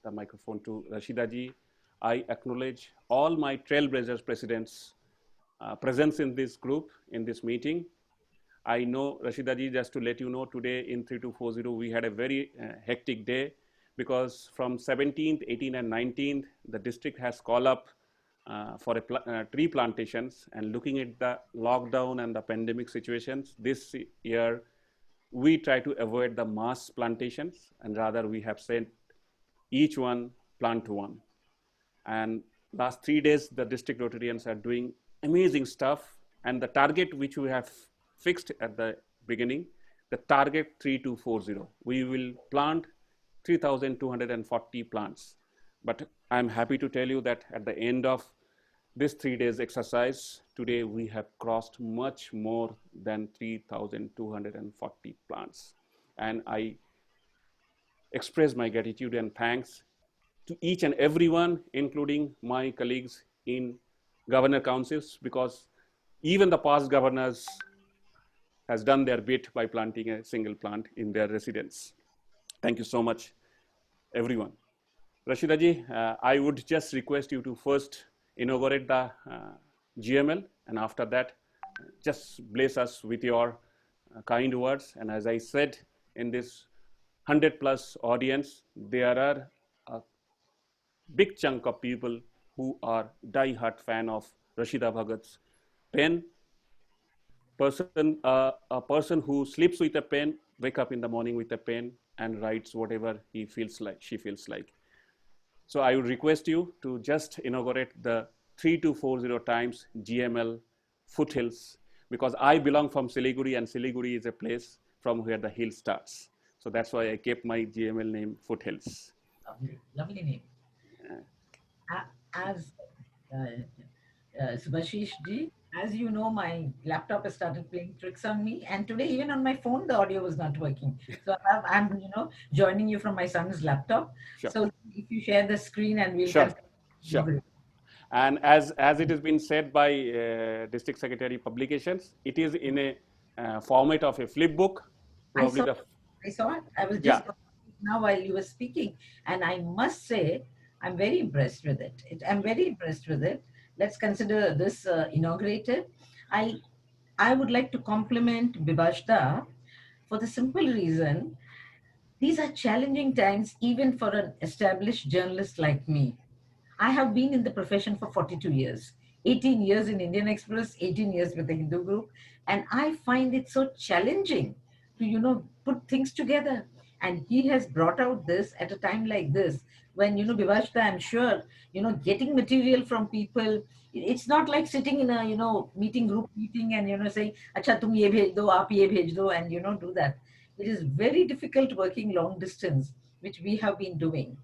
Speaker 1: the microphone to Rashida ji, I acknowledge all my Trailblazers presidents' presence in this group, in this meeting. I know, Rashida ji, just to let you know, today in 3240, we had a very hectic day, because from 17th, 18th, and 19th, the district has called up for tree plantations. And looking at the lockdown and the pandemic situations, this year, we try to avoid the mass plantations, and rather we have sent each one plant one. And last 3 days, the district Rotarians are doing amazing stuff. And the target which we have fixed at the beginning, the target 3240, we will plant 3,240 plants. But I'm happy to tell you that at the end of this 3 days exercise, today we have crossed much more than 3,240 plants. And I express my gratitude and thanks to each and everyone, including my colleagues in governor councils, because even the past governors has done their bit by planting a single plant in their residence. Thank you so much, everyone. Rashida ji, I would just request you to first inaugurate the GML, and after that, just bless us with your kind words. And as I said, in this 100+ audience, there are a big chunk of people who are die-hard fan of Rashida Bhagat's pen. A person who sleeps with a pen, wake up in the morning with a pen, and writes whatever he feels like, she feels like. So I would request you to just inaugurate the 3240 times GML Foothills, because I belong from Siliguri, and Siliguri is a place from where the hill starts. So that's why I kept my GML name Foothills.
Speaker 19: Lovely name. As Subhashish ji, as you know, my laptop has started playing tricks on me, and today even on my phone the audio was not working. So I'm joining you from my son's laptop.
Speaker 1: Sure.
Speaker 19: So if you share the screen, and we'll
Speaker 1: Sure. And as it has been said by District Secretary Publications, it is in a format of a flip book. Probably
Speaker 19: I saw it. I was just now while you were speaking, and I must say I'm very impressed with it. I'm very impressed with it. Let's consider this inaugurated. I would like to compliment Bibhasda for the simple reason, these are challenging times even for an established journalist like me. I have been in the profession for 42 years, 18 years in Indian Express, 18 years with the Hindu group. And I find it so challenging to, put things together. And he has brought out this at a time like this, when, Bibhasda, I'm sure, getting material from people, it's not like sitting in a, group meeting and, saying, acha, tum ye bhej do, aap ye bhej do, and, do that. It is very difficult working long distance, which we have been doing.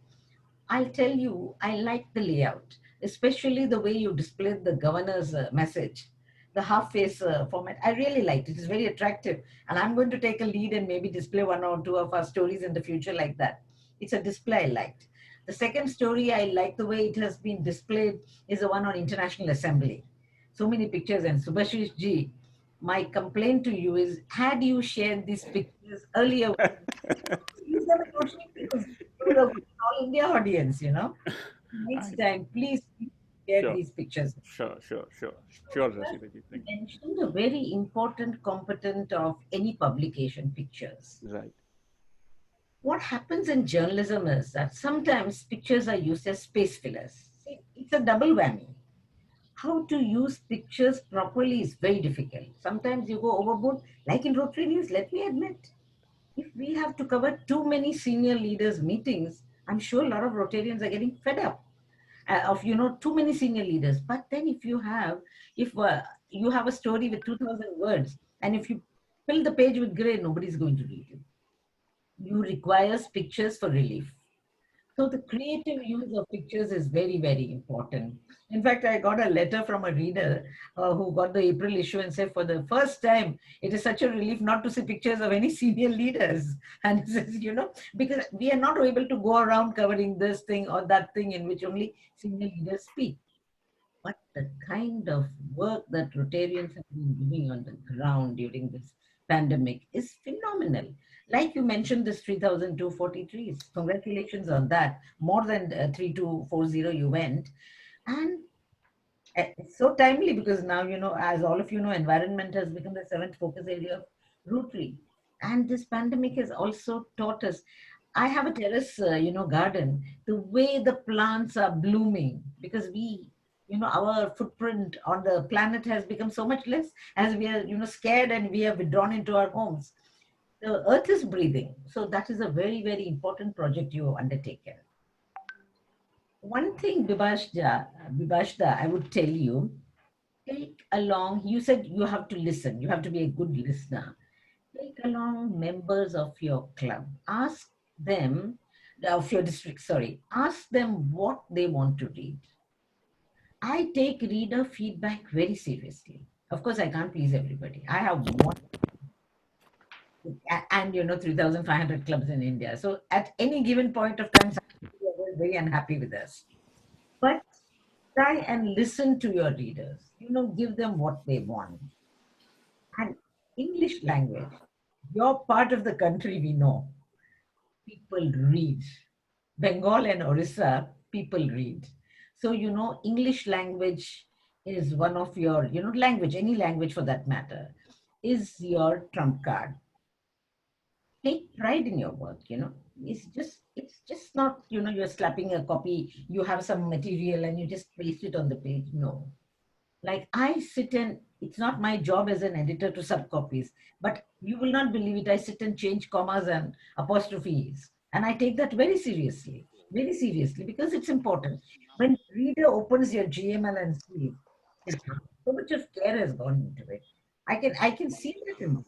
Speaker 19: I'll tell you, I like the layout. especially the way you displayed the governor's message, the half face format. I really liked it. It's very attractive. And I'm going to take a lead and maybe display one or two of our stories in the future like that. It's a display I liked. The second story I like the way it has been displayed is the one on International Assembly. So many pictures. And Subhashish ji, my complaint to you is, had you shared these pictures earlier, use them in Rotary because you're an all India audience, you know. Next time, please share
Speaker 1: Sure.
Speaker 19: these pictures.
Speaker 1: Sure, Rashida ji.
Speaker 19: You mentioned a very important component of any publication, pictures.
Speaker 1: Right.
Speaker 19: What happens in journalism is that sometimes pictures are used as space fillers. See, it's a double whammy. How to use pictures properly is very difficult. Sometimes you go overboard, like in Rotary News, let me admit. If we have to cover too many senior leaders' meetings, I'm sure a lot of Rotarians are getting fed up of, you know, too many senior leaders. But then if you have a story with 2,000 words, and if you fill the page with gray, nobody's going to read it. You require pictures for relief. So the creative use of pictures is very, very important. In fact, I got a letter from a reader who got the April issue and said, for the first time, it is such a relief not to see pictures of any senior leaders. And he says, you know, because we are not able to go around covering this thing or that thing in which only senior leaders speak. But the kind of work that Rotarians have been doing on the ground during this pandemic is phenomenal. Like you mentioned, this 3,240 trees. Congratulations on that. More than 3,240 you went. And it's so timely because now, you know, as all of you know, environment has become the 7th focus area of Rotary. And this pandemic has also taught us. I have a terrace, you know, garden. The way the plants are blooming, because we, you know, our footprint on the planet has become so much less as we are, you know, scared and we have withdrawn into our homes. The earth is breathing. So that is a very, very important project you have undertaken. One thing, Bibashda, I would tell you, take along, you said you have to listen. You have to be a good listener. Take along members of your club. Ask them, of your district, sorry. Ask them what they want to read. I take reader feedback very seriously. Of course, I can't please everybody. I have one, and you know, 3,500 clubs in India. So at any given point of time, some people are very unhappy with us. But try and listen to your readers. You know, give them what they want. And English language, your part of the country, we know. People read. Bengal and Orissa, people read. So, you know, English language is one of your, you know, language, any language for that matter, is your trump card. Take pride in your work, you know. It's just not, you know, you're slapping a copy, you have some material and you just paste it on the page. No. Like I sit and, it's not my job as an editor to subcopies, but you will not believe it. I sit and change commas and apostrophes. And I take that very seriously because it's important. When reader opens your GML and sees, so much of care has gone into it. I can see that in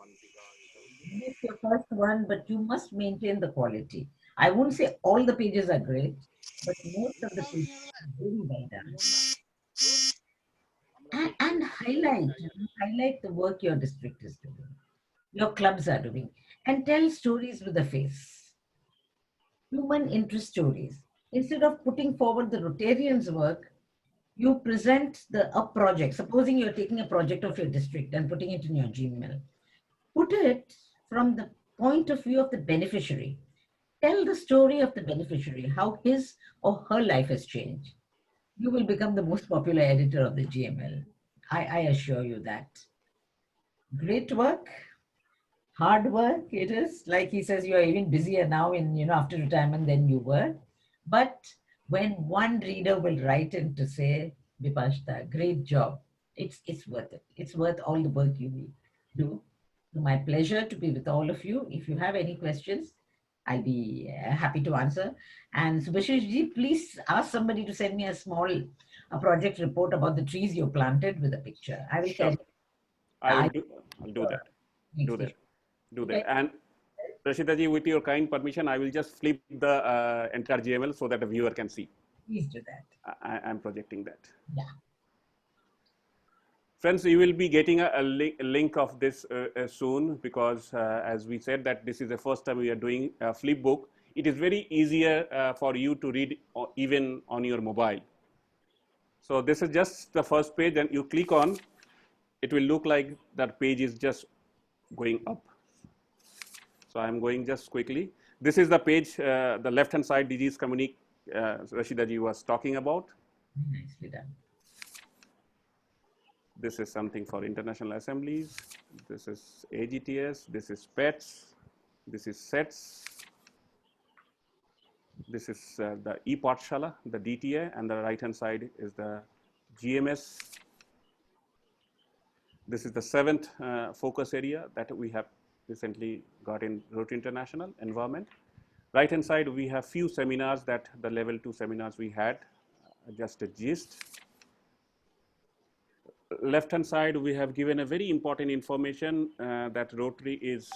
Speaker 19: it's your first one, but you must maintain the quality. I won't say all the pages are great, but most of the pages are very well done. And highlight the work your district is doing, your clubs are doing, and tell stories with a face. Human interest stories. Instead of putting forward the Rotarians' work, you present a project. Supposing you're taking a project of your district and putting it in your Gmail. Put it from the point of view of the beneficiary. Tell the story of the beneficiary, how his or her life has changed. You will become the most popular editor of the GML. I assure you that. Great work, hard work it is. Like he says, you are even busier now in, you know, after retirement than you were. But when one reader will write in to say, Bibashda, great job, it's worth it. It's worth all the work you do. My pleasure to be with all of you. If you have any questions, I'll be happy to answer. And Subhashish ji, please ask somebody to send me a small project report about the trees you planted with a picture. I will tell you.
Speaker 1: I'll do that. Do that. And Rashida ji, with your kind permission, I will just flip the entire GML so that the viewer can see.
Speaker 19: Please do that.
Speaker 1: I'm projecting that.
Speaker 19: Yeah.
Speaker 1: Friends, you will be getting a link of this soon, because as we said that this is the first time we are doing a flip book. It is very easier for you to read even on your mobile. So this is just the first page, and you click on, it will look like that page is just going up. So I'm going just quickly. This is the page, the left hand side, DG's communique Rashida ji was talking about.
Speaker 19: Nicely done.
Speaker 1: This is something for international assemblies. This is AGTS. This is PETS. This is SETS. This is the ePathshala, the DTA, and the right hand side is the GMS. This is the 7th focus area that we have recently got in Rotary International Environment. Right hand side, we have few seminars that the level 2 seminars we had, just a gist. Left hand side, we have given a very important information that Rotary is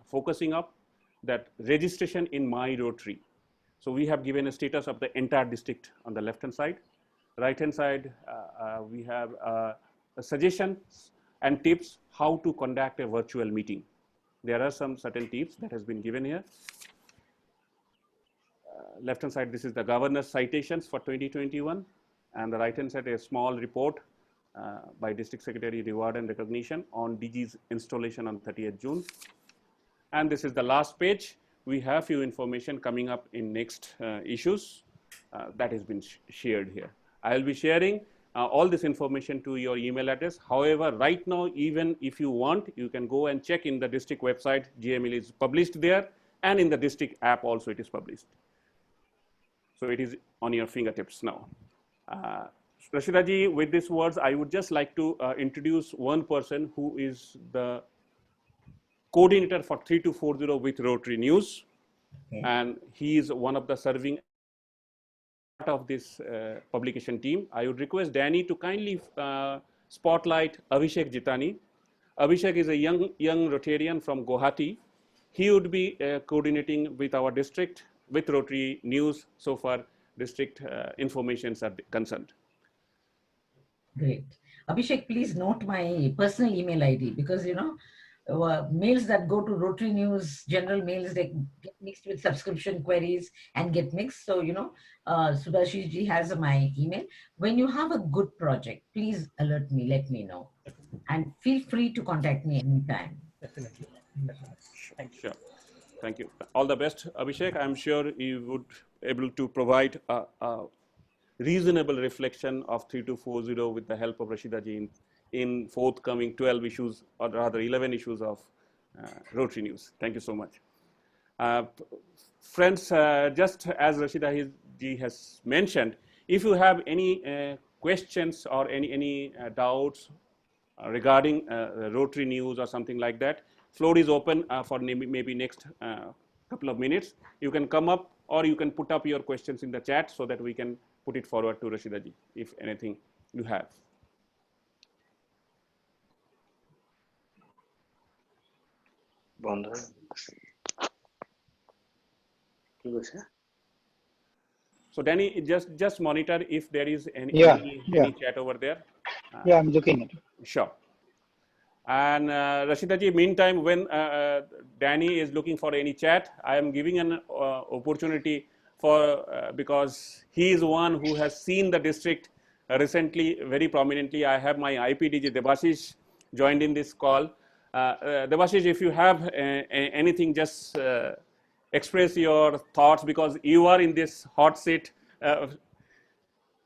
Speaker 1: focusing up, that registration in My Rotary. So we have given a status of the entire district on the left hand side. Right hand side, we have suggestions and tips how to conduct a virtual meeting. There are some certain tips that has been given here. Left hand side, this is the governor's citations for 2021, and the right hand side, a small report by District Secretary Reward and Recognition on DG's installation on 30th June. And this is the last page. We have few information coming up in next issues that has been shared here. I will be sharing all this information to your email address. However, right now, even if you want, you can go and check in the district website. GML is published there, and in the district app also it is published. So it is on your fingertips now. Rashida ji, with these words, I would just like to introduce one person who is the coordinator for 3240 with Rotary News. Okay. And he is one of the serving part of this publication team. I would request Danny to kindly spotlight Abhishek Jitani. Abhishek is a young Rotarian from Guwahati. He would be coordinating with our district with Rotary News so far district informations are concerned.
Speaker 19: Great. Abhishek, please note my personal email ID, because you know, mails that go to Rotary News, general mails, they get mixed with subscription queries and get mixed. So, you know, Subhashish ji has my email. When you have a good project, please alert me, let me know. And feel free to contact me anytime.
Speaker 4: Definitely.
Speaker 1: Sure. Thank you. All the best, Abhishek. I'm sure you would be able to provide a reasonable reflection of 3240 with the help of Rashida ji in forthcoming 12 issues, or rather 11 issues of Rotary News. Thank you so much. Friends, just as Rashida ji has mentioned, if you have any questions or any doubts regarding Rotary News or something like that, floor is open for maybe next couple of minutes. You can come up, or you can put up your questions in the chat so that we can put it forward to Rashida ji, if anything you have. So Danny, just monitor if there is any chat over there.
Speaker 3: Yeah, I'm looking at it.
Speaker 1: Sure. And Rashida ji, meantime, when Danny is looking for any chat, I am giving an opportunity for because he is one who has seen the district recently very prominently. I have my IPDG Debashish joined in this call. Debashish, if you have anything, just express your thoughts, because you are in this hot seat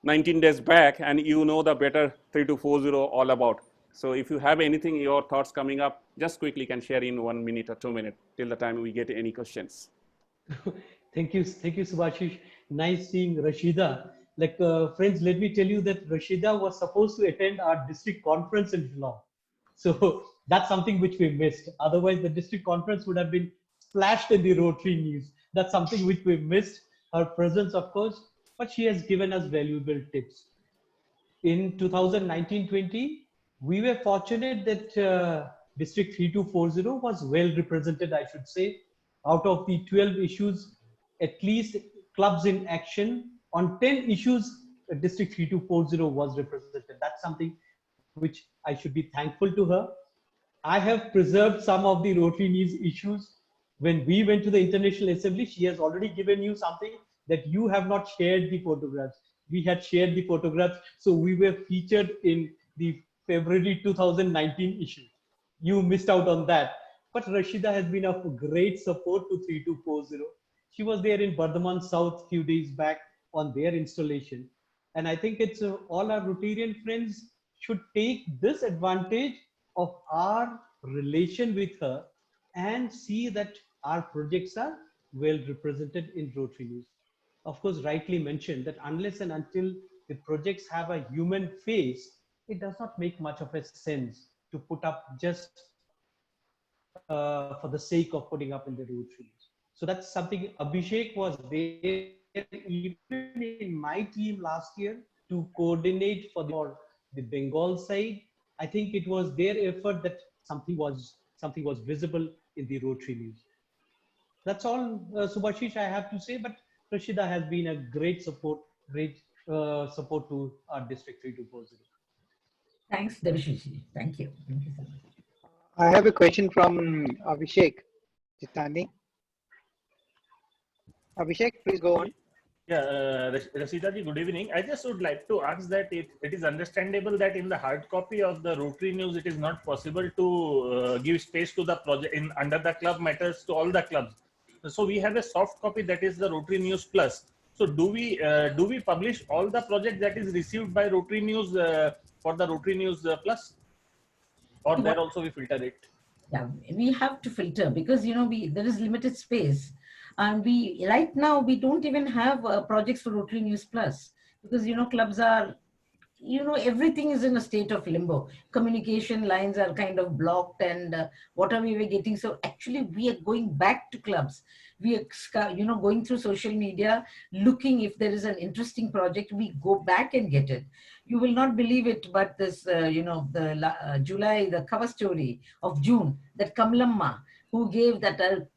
Speaker 1: 19 days back, and you know the better 3240 all about. So if you have anything, your thoughts coming up, just quickly can share in 1 minute or 2 minutes till the time we get any questions.
Speaker 4: Thank you, Subhashish. Nice seeing Rashida. Like friends, let me tell you that Rashida was supposed to attend our district conference in Shillong. So that's something which we missed. Otherwise, the district conference would have been splashed in the Rotary News. That's something which we missed. Her presence, of course, but she has given us valuable tips. In 2019-20, we were fortunate that District 3240 was well represented, I should say. Out of the 12 issues, at least Clubs in Action on 10 issues, District 3240 was represented. That's something which I should be thankful to her. I have preserved some of the Rotary News issues. When we went to the International Assembly, she has already given you something that you have not shared the photographs. We had shared the photographs, so we were featured in the February 2019 issue. You missed out on that. But Rashida has been of great support to 3240. She was there in Bardhaman South few days back on their installation. And I think it's all our Rotarian friends should take this advantage of our relation with her and see that our projects are well represented in Rotary News. Of course, rightly mentioned that unless and until the projects have a human face, it does not make much of a sense to put up just for the sake of putting up in the Rotary News. So that's something. Abhishek was there even in my team last year to coordinate for the Bengal side. I think it was their effort that something was visible in the Rotary News. That's all, Subhashish, I have to say. But Rashida has been a great support to our District 3240.
Speaker 19: Thanks, Devashish. Thank you. Thank you so much.
Speaker 3: I have a question from Abhishek Chitani. Abhishek, please go on.
Speaker 20: Yeah, Rashida ji, good evening. I just would like to ask that it is understandable that in the hard copy of the Rotary News, it is not possible to give space to the project under the club matters to all the clubs. So we have a soft copy, that is the Rotary News Plus. So do we publish all the project that is received by Rotary News for the Rotary News Plus, or there also we filter it?
Speaker 19: Yeah, we have to filter because there is limited space, and right now we don't even have projects for Rotary News Plus because clubs are everything is in a state of limbo. Communication lines are kind of blocked, and what are we getting? So actually, we are going back to clubs. We are, going through social media, looking if there is an interesting project. We go back and get it. You will not believe it, but this, July, the cover story of June, that Kamlamma, who gave that a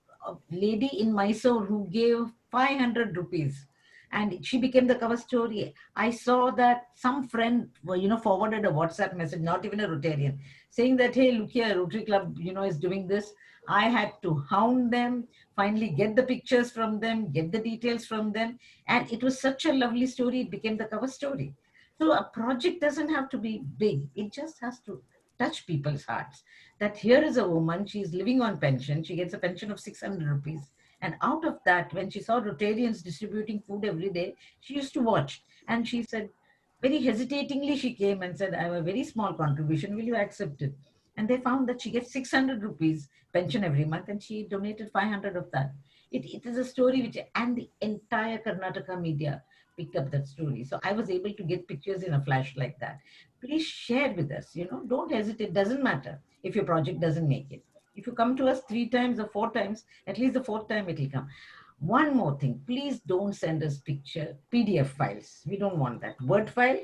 Speaker 19: lady in Mysore who gave 500 rupees. And she became the cover story. I saw that some friend, forwarded a WhatsApp message, not even a Rotarian, saying that, hey, look here, Rotary Club, is doing this. I had to hound them, finally get the pictures from them, get the details from them. And it was such a lovely story. It became the cover story. So a project doesn't have to be big. It just has to touch people's hearts. That here is a woman, she's living on pension. She gets a pension of 600 rupees. And out of that, when she saw Rotarians distributing food every day, she used to watch. And she said, very hesitatingly, she came and said, I have a very small contribution. Will you accept it? And they found that she gets 600 rupees pension every month, and she donated 500 of that. It is a story which, and the entire Karnataka media picked up that story. So I was able to get pictures in a flash like that. Please share with us, don't hesitate. Doesn't matter if your project doesn't make it. If you come to us 3 times or 4 times, at least the 4th time it will come. One more thing, please don't send us PDF files. We don't want that. Word file,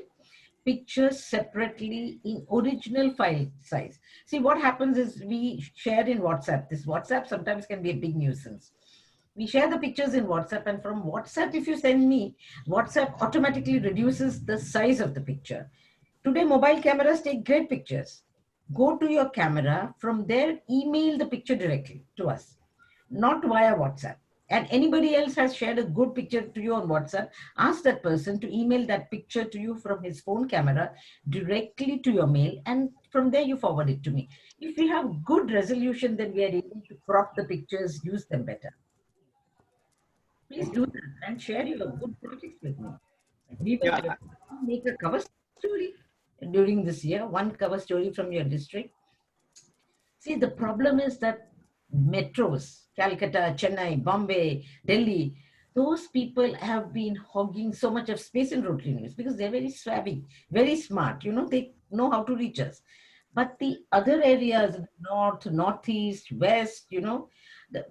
Speaker 19: pictures separately in original file size. See, what happens is we share in WhatsApp. This WhatsApp sometimes can be a big nuisance. We share the pictures in WhatsApp, and from WhatsApp, if you send me, WhatsApp automatically reduces the size of the picture. Today, mobile cameras take great pictures. Go to your camera, from there, email the picture directly to us, not via WhatsApp. And anybody else has shared a good picture to you on WhatsApp, ask that person to email that picture to you from his phone camera directly to your mail, and from there you forward it to me. If we have good resolution, then we are able to crop the pictures, use them better. Please do that and share your good projects with me. We will make a cover story during this year, 1 cover story from your district. See, the problem is that metros, Calcutta, Chennai, Bombay, Delhi, those people have been hogging so much of space in Rotary News because they're very savvy, very smart. They know how to reach us. But the other areas, north, northeast, west,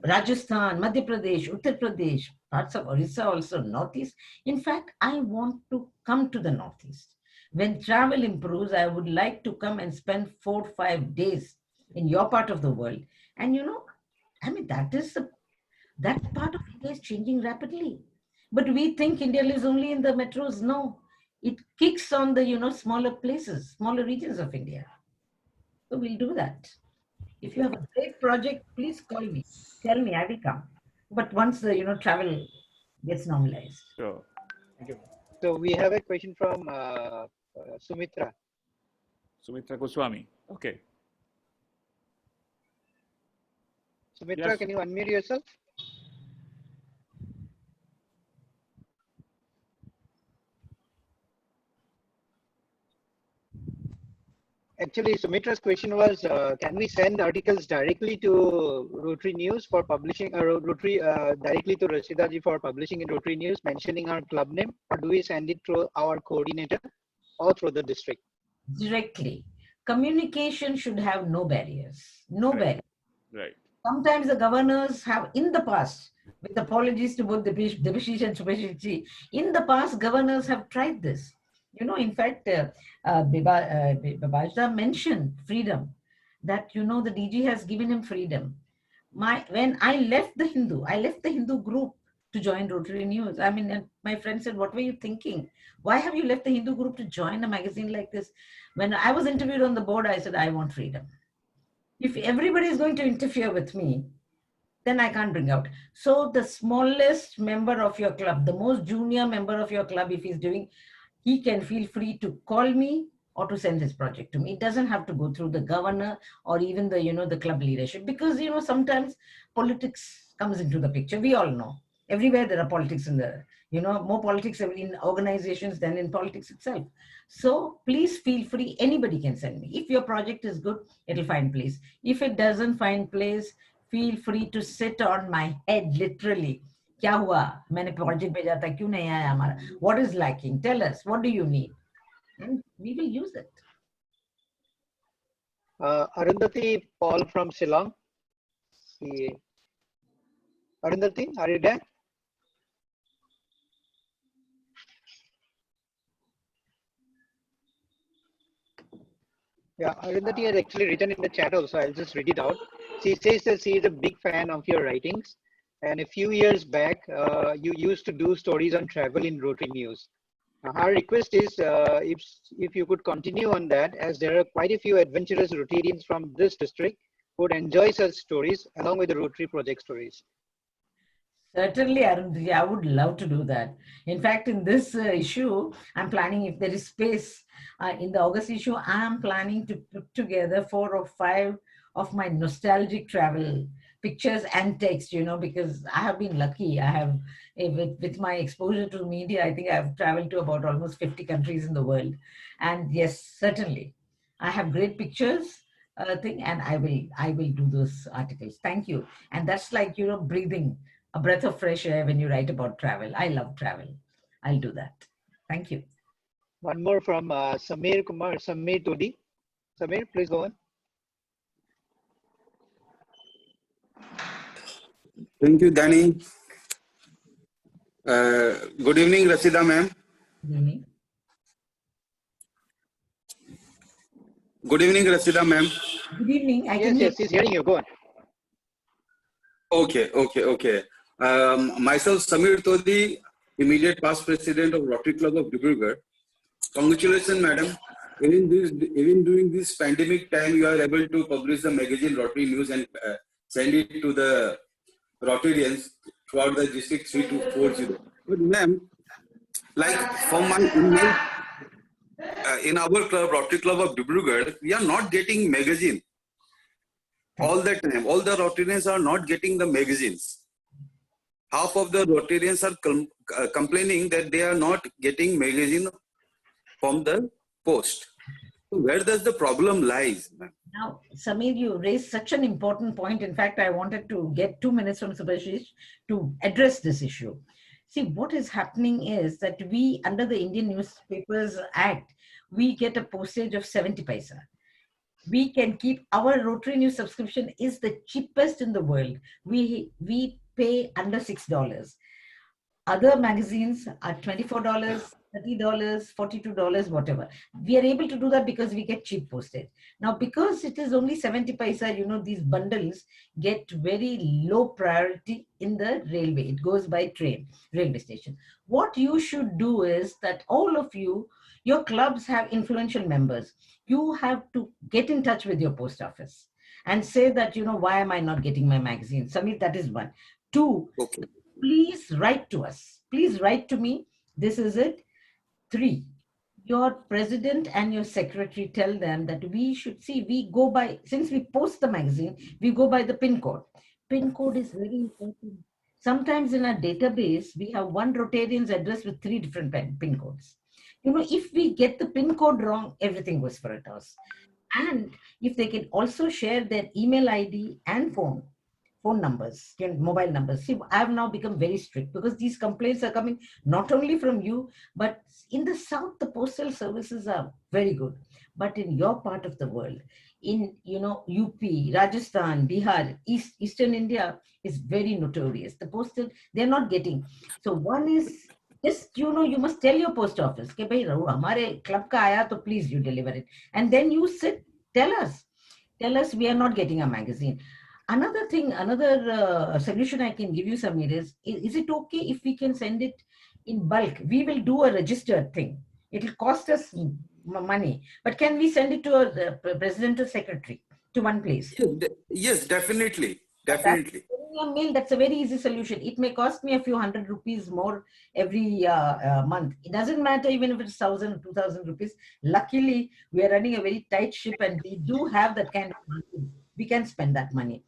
Speaker 19: Rajasthan, Madhya Pradesh, Uttar Pradesh, parts of Orissa also, northeast. In fact, I want to come to the northeast. When travel improves, I would like to come and spend 4 or 5 days in your part of the world. And that part of India is changing rapidly. But we think India lives only in the metros. No, it kicks on the, smaller places, smaller regions of India. So we'll do that. If you have a great project, please call me. Tell me, I will come. But once the, travel gets normalized.
Speaker 1: Sure.
Speaker 20: Thank you.
Speaker 3: So we have a question from Sumitra.
Speaker 21: Sumitra Goswami. Okay.
Speaker 3: Sumitra,
Speaker 21: Yes.
Speaker 3: can you unmute yourself? Actually, Sumitra's question was, can we send articles directly to Rotary News for publishing, directly to Rashida ji for publishing in Rotary News, mentioning our club name, or do we send it through our coordinator or through the district?
Speaker 19: Directly. Communication should have no barriers. No barriers.
Speaker 1: Right.
Speaker 19: Sometimes the governors have, in the past, with apologies to both Debashish and Subhashiji, in the past, governors have tried this. In fact, Babajda mentioned freedom, that, the DG has given him freedom. When I left the Hindu group to join Rotary News. I mean, my friend said, what were you thinking? Why have you left the Hindu group to join a magazine like this? When I was interviewed on the board, I said, I want freedom. If everybody is going to interfere with me, then I can't bring out. So the smallest member of your club, the most junior member of your club, if he's doing, he can feel free to call me or to send his project to me. It doesn't have to go through the governor or even the, the club leadership, because, sometimes politics comes into the picture. We all know. Everywhere there are politics in the, more politics in organizations than in politics itself. So please feel free. Anybody can send me. If your project is good, it'll find place. If it doesn't find place, feel free to sit on my head, literally. क्या हुआ? मैंने project भेजा था, क्यों नहीं आया हमारा? What is lacking? Tell us. What do you need? And we will use it.
Speaker 3: Arundhati Paul from Shillong. Arundhati, are you there? Yeah, Arundhati has actually written in the chat also. I'll just read it out. She says that she is a big fan of your writings. And a few years back, you used to do stories on travel in Rotary News. Our request is if you could continue on that, as there are quite a few adventurous Rotarians from this district who would enjoy such stories along with the Rotary project stories.
Speaker 19: Certainly, Arundhati, I would love to do that. In fact, in this issue, I'm planning, if there is space in the August issue, I'm planning to put together 4 or 5 of my nostalgic travel pictures and text, because I have been lucky. I have, with my exposure to media, I think I've traveled to about almost 50 countries in the world. And yes, certainly, I have great pictures and I will do those articles. Thank you. And that's like, breathing a breath of fresh air when you write about travel. I love travel. I'll do that. Thank you.
Speaker 3: One more from Samir Todi. Samir, please go on.
Speaker 22: Thank you, Danny. Good evening, Rashida ma'am.
Speaker 19: Good evening.
Speaker 22: Good evening, Rashida ma'am.
Speaker 19: Good evening.
Speaker 3: Yes, he's hearing you. Go on.
Speaker 22: Okay. Myself, Samir Todi, immediate past president of Rotary Club of Dibrugarh. Congratulations, madam. Even during this pandemic time, you are able to publish the magazine Rotary News and send it to the Rotarians throughout the district 3240. But ma'am, like in our club, Rotary Club of Dibrugarh, we are not getting magazine all the time. All the Rotarians are not getting the magazines. Half of the Rotarians are complaining that they are not getting magazine from the post. So where does the problem lies, ma'am?
Speaker 19: Now, Samir, you raised such an important point. In fact, I wanted to get 2 minutes from Subhashish to address this issue. See, what is happening is that we, under the Indian Newspapers Act, we get a postage of 70 paisa. We can keep, our Rotary News subscription is the cheapest in the world. We pay under $6. Other magazines are $24, $30, $42, whatever. We are able to do that because we get cheap postage. Now, because it is only 70 paisa, you know, these bundles get very low priority in the railway. It goes by train, railway station. What you should do is that all of you, your clubs have influential members. You have to get in touch with your post office and say that, you know, why am I not getting my magazine? Samir, that is one. Two, please write to us. Please write to me. This is it. 3, your president and your secretary tell them that we should see, we go by, since we post the magazine, we go by the PIN code. PIN code is very important. Sometimes in our database, we have one Rotarian's address with 3 different PIN codes. You know, if we get the PIN code wrong, everything goes for a toss. And if they can also share their email ID and phone numbers, mobile numbers. See, I have now become very strict because these complaints are coming not only from you, but in the South, the postal services are very good. But in your part of the world, in, you know, UP, Rajasthan, Bihar, Eastern India is very notorious. The postal, they're not getting. So one is just, you know, you must tell your post office, ke bhai, hamare club ka aaya, to please you deliver it. And then you sit, tell us we are not getting a magazine. Another thing, another solution I can give you, Samir, is it okay if we can send it in bulk? We will do a registered thing. It will cost us money, but can we send it to a president or secretary to one place?
Speaker 22: Yes, definitely. Definitely.
Speaker 19: A mail, that's a very easy solution. It may cost me a few hundred rupees more every month. It doesn't matter even if it's 1,000 or 2,000 rupees. Luckily, we are running a very tight ship and we do have that kind of money. We can spend that money.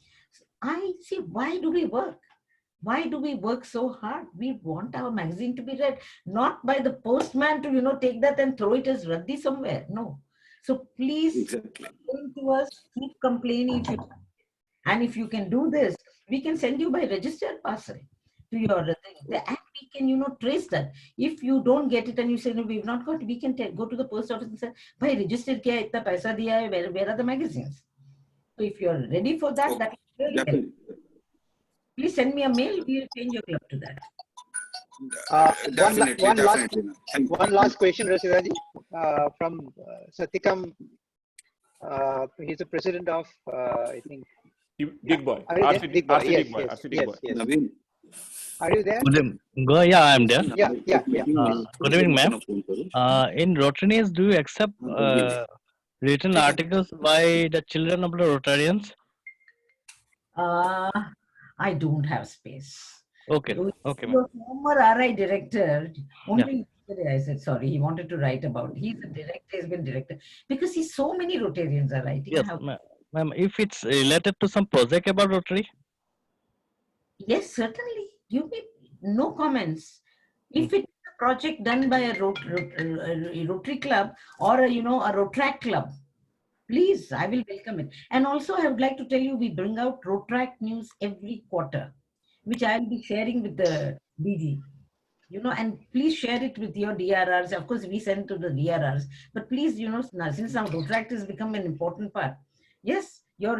Speaker 19: I see, why do we work? Why do we work so hard? We want our magazine to be read, not by the postman to, you know, take that and throw it as raddi somewhere. No. So please complain to us, keep complaining. And if you can do this, we can send you by registered parcel to your thing. And we can, you know, trace that. If you don't get it and you say, no, we've not got it, we can go to the post office and say, bhai, registered kya, itna paisa diya hai, where are the magazines? So if you're ready for that, that is really helpful. Please send me a mail. We will change your club to that.
Speaker 3: One last question, Rashidaji, from Satikam. He's the president of, I think,
Speaker 21: Big Boy.
Speaker 3: RC Big Boy. Yes. Are you there?
Speaker 2: Yeah, I am there.
Speaker 3: Yeah.
Speaker 2: Good evening, ma'am. In Rotary News, do you accept written articles by the children of the Rotarians?
Speaker 19: I don't have space.
Speaker 2: Okay. Okay, ma'am.
Speaker 19: Your former RI director, only yesterday I said, sorry, he wanted to write about, he's a director, he's been director, because he's so many Rotarians are writing.
Speaker 2: Yes, ma'am. If it's related to some project about Rotary?
Speaker 19: Yes, certainly. Give me no comments. If it's a project done by a Rotary club or a, you know, a Rotrac club, please, I will welcome it. And also, I would like to tell you, we bring out Rotrac news every quarter, which I will be sharing with the DG. You know, and please share it with your DRRs. Of course, we send to the DRRs, but please, you know, since now Rotrac has become an important part. Yes, your,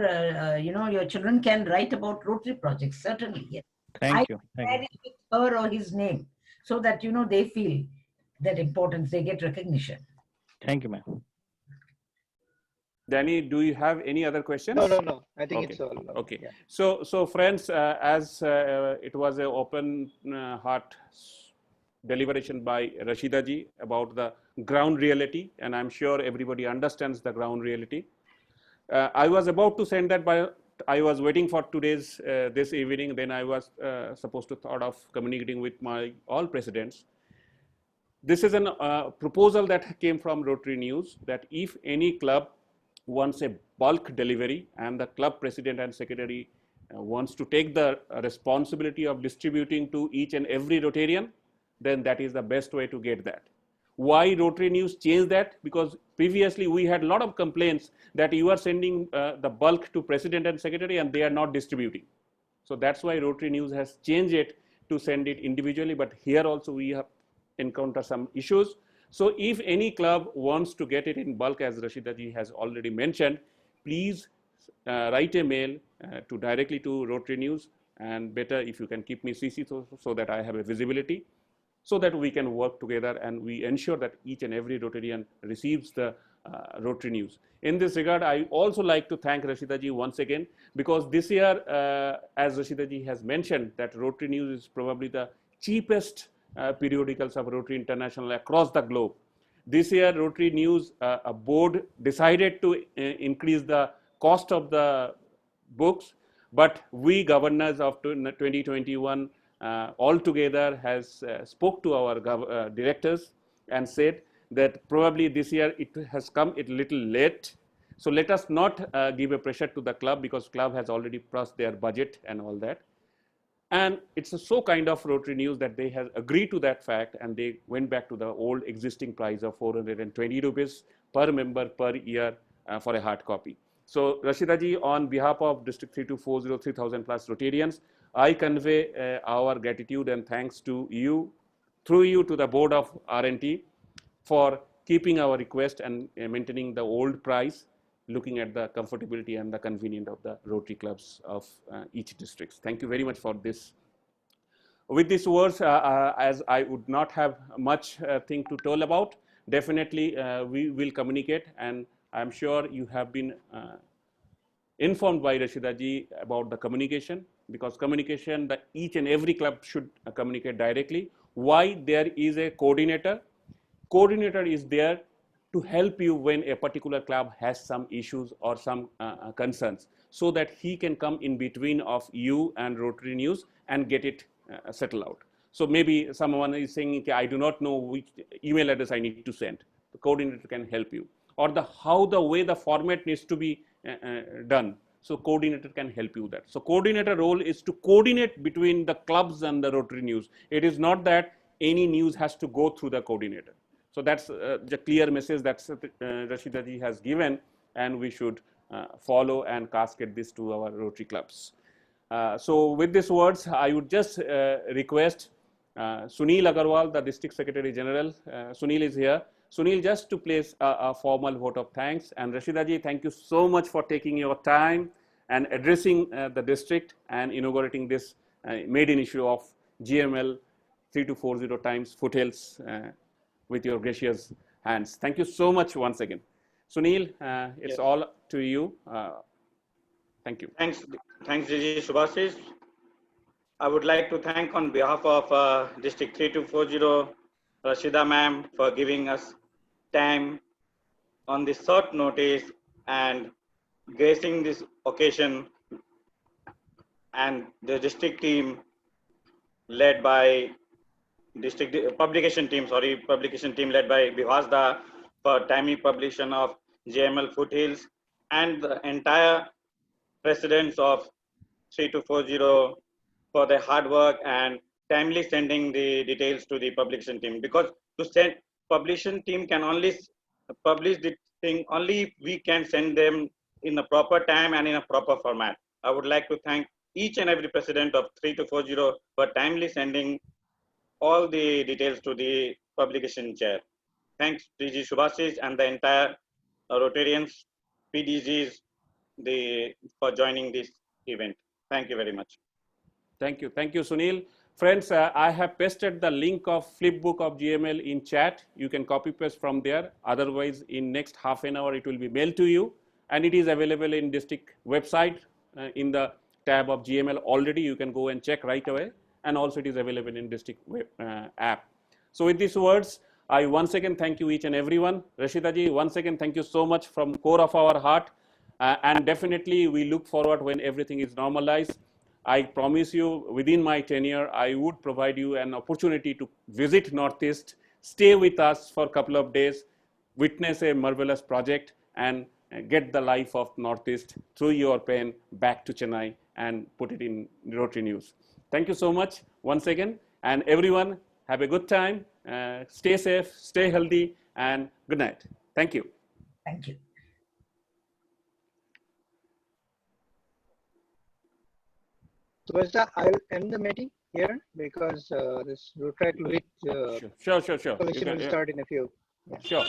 Speaker 19: you know, your children can write about Rotary projects, certainly. Yes.
Speaker 2: Thank you.
Speaker 19: Share it with her or his name, so that, you know, they feel that importance, they get recognition.
Speaker 2: Thank you, ma'am.
Speaker 21: Danny, do you have any other questions?
Speaker 3: No. I think it's all.
Speaker 21: Okay. Yeah. So friends, as it was an open heart deliberation by Rashida ji about the ground reality, and I'm sure everybody understands the ground reality. I was about to send that by, I was waiting for today's, this evening, then I was supposed to thought of communicating with my all presidents. This is a proposal that came from Rotary News, that if any club wants a bulk delivery and the club president and secretary wants to take the responsibility of distributing to each and every Rotarian, then that is the best way to get that. Why Rotary News changed that? Because previously we had a lot of complaints that you are sending the bulk to president and secretary and they are not distributing. So that's why Rotary News has changed it to send it individually, but here also we have encountered some issues. So if any club wants to get it in bulk, as Rashida ji has already mentioned, please write a mail to directly to Rotary News, and better if you can keep me CC so that I have a visibility. so that we can work together and we ensure that each and every Rotarian receives the Rotary News. In this regard, I also like to thank Rashida ji once again, because this year, as Rashida ji has mentioned, that Rotary News is probably the cheapest periodicals of Rotary International across the globe. This year, Rotary News, a board decided to increase the cost of the books, but we governors of 2021 altogether has spoke to our directors and said that probably this year it has come a little late. So let us not give a pressure to the club, because club has already passed their budget and all that. And it's so kind of Rotary News that they have agreed to that fact, and they went back to the old existing price of 420 rupees per member per year for a hard copy. So Rashida ji, on behalf of District 3240, 3000 plus Rotarians, I convey our gratitude and thanks to you, through you to the board of R&T, for keeping our request and maintaining the old price, looking at the comfortability and the convenience of the Rotary clubs of each district. Thank you very much for this. With these words, as I would not have much thing to tell about, definitely we will communicate, and I'm sure you have been informed by Rashida ji about the communication, because communication, that each and every club should communicate directly. Why? There is a coordinator. Coordinator is there to help you when a particular club has some issues or some concerns, so that he can come in between of you and Rotary News and get it settled out. So maybe someone is saying, okay, I do not know which email address I need to send. The coordinator can help you. Or the way the format needs to be done. So coordinator can help you that. So coordinator role is to coordinate between the clubs and the Rotary News. It is not that any news has to go through the coordinator. So that's the clear message that Rashida ji has given, and we should follow and cascade this to our Rotary clubs. So with these words, I would just request Sunil Agarwal, the District Secretary General. Sunil is here. Sunil, just to place a formal vote of thanks. And Rashida ji, thank you so much for taking your time and addressing the district and inaugurating this maiden issue of GML 3240 times foothills with your gracious hands. Thank you so much once again. Sunil, it's all to you. Thank you.
Speaker 16: Thanks, DG Subhasis. I would like to thank on behalf of District 3240, Rashida ma'am, for giving us time on this short notice and gracing this occasion, and the district team led by publication team led by Bivasda for timely publication of GML Foothills, and the entire presidents of 3240 for their hard work and timely sending the details to the publication team, because to send publication team can only publish the thing only if we can send them in a proper time and in a proper format. I would like to thank each and every president of 3240 for timely sending all the details to the publication chair. Thanks DG Subhasis and the entire Rotarians, PDGs, for joining this event. Thank you very much.
Speaker 21: Thank you, Sunil. Friends, I have pasted the link of flipbook of GML in chat. You can copy paste from there. Otherwise, in next half an hour, it will be mailed to you, and it is available in district website in the tab of GML already. You can go and check right away, and also it is available in district web, app. So with these words, I once again thank you each and everyone. Rashida ji, once again thank you so much from core of our heart, and definitely we look forward when everything is normalized. I promise you, within my tenure, I would provide you an opportunity to visit Northeast, stay with us for a couple of days, witness a marvelous project, and get the life of Northeast through your pen back to Chennai and put it in Rotary News. Thank you so much once again, and everyone have a good time, stay safe, stay healthy, and good night. Thank you.
Speaker 19: Thank you.
Speaker 3: So I'll end the meeting here because this Rotary
Speaker 21: Sure.
Speaker 3: collection will start in a few. Yeah.
Speaker 21: Sure.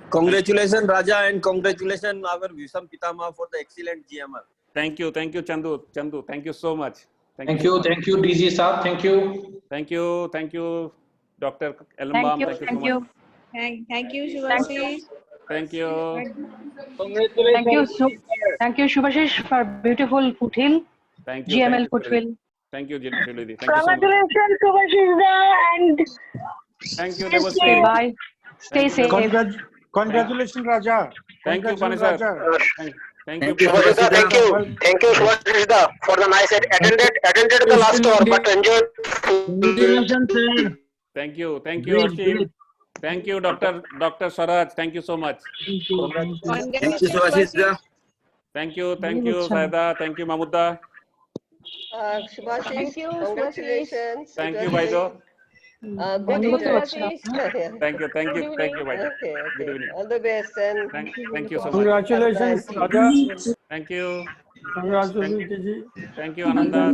Speaker 6: Congratulations, Raja, and congratulations our Visam Pitama for the excellent GML.
Speaker 21: Thank you, Chandu. Thank you so much.
Speaker 14: Thank you, DG sir. Thank you.
Speaker 21: Thank you. Dr. Elmbam, thank you so much.
Speaker 17: Thank you, Shubhashish.
Speaker 21: Thank you.
Speaker 9: Thank you, Shubhashish, for beautiful foothill.
Speaker 21: Thank you.
Speaker 9: GML
Speaker 21: Thank you,
Speaker 9: foothill.
Speaker 21: Thank you, Shiludi. Thank you so much.
Speaker 9: Congratulations, Shubhashish, and
Speaker 21: Thank you,
Speaker 9: stay
Speaker 21: Devashree.
Speaker 9: bye. Stay safe.
Speaker 10: Congratulations, Raja.
Speaker 21: Thank you, Pani sir. Thank you.
Speaker 23: Subhashita, thank you. Thank you, Subhashita, for the nice attended the last hour, but enjoyed.
Speaker 21: Thank you, Ashim. Thank you, Dr. Swaraj. Thank you so much.
Speaker 6: Thank you, Subhashita.
Speaker 21: Thank you, Saida. Thank you, Mahmudda.
Speaker 18: Subhashish,
Speaker 17: Thank you,
Speaker 18: congratulations.
Speaker 21: Thank
Speaker 18: It
Speaker 21: you,
Speaker 18: was
Speaker 21: Baido.
Speaker 18: good
Speaker 17: you,
Speaker 18: interaction.
Speaker 21: Thank you, Baido.
Speaker 18: Okay,
Speaker 21: Good evening.
Speaker 18: All the best and
Speaker 21: Thank you so much.
Speaker 10: Congratulations, Raja.
Speaker 21: Thank you.
Speaker 10: Congratulations.
Speaker 21: Thank you, Ananda.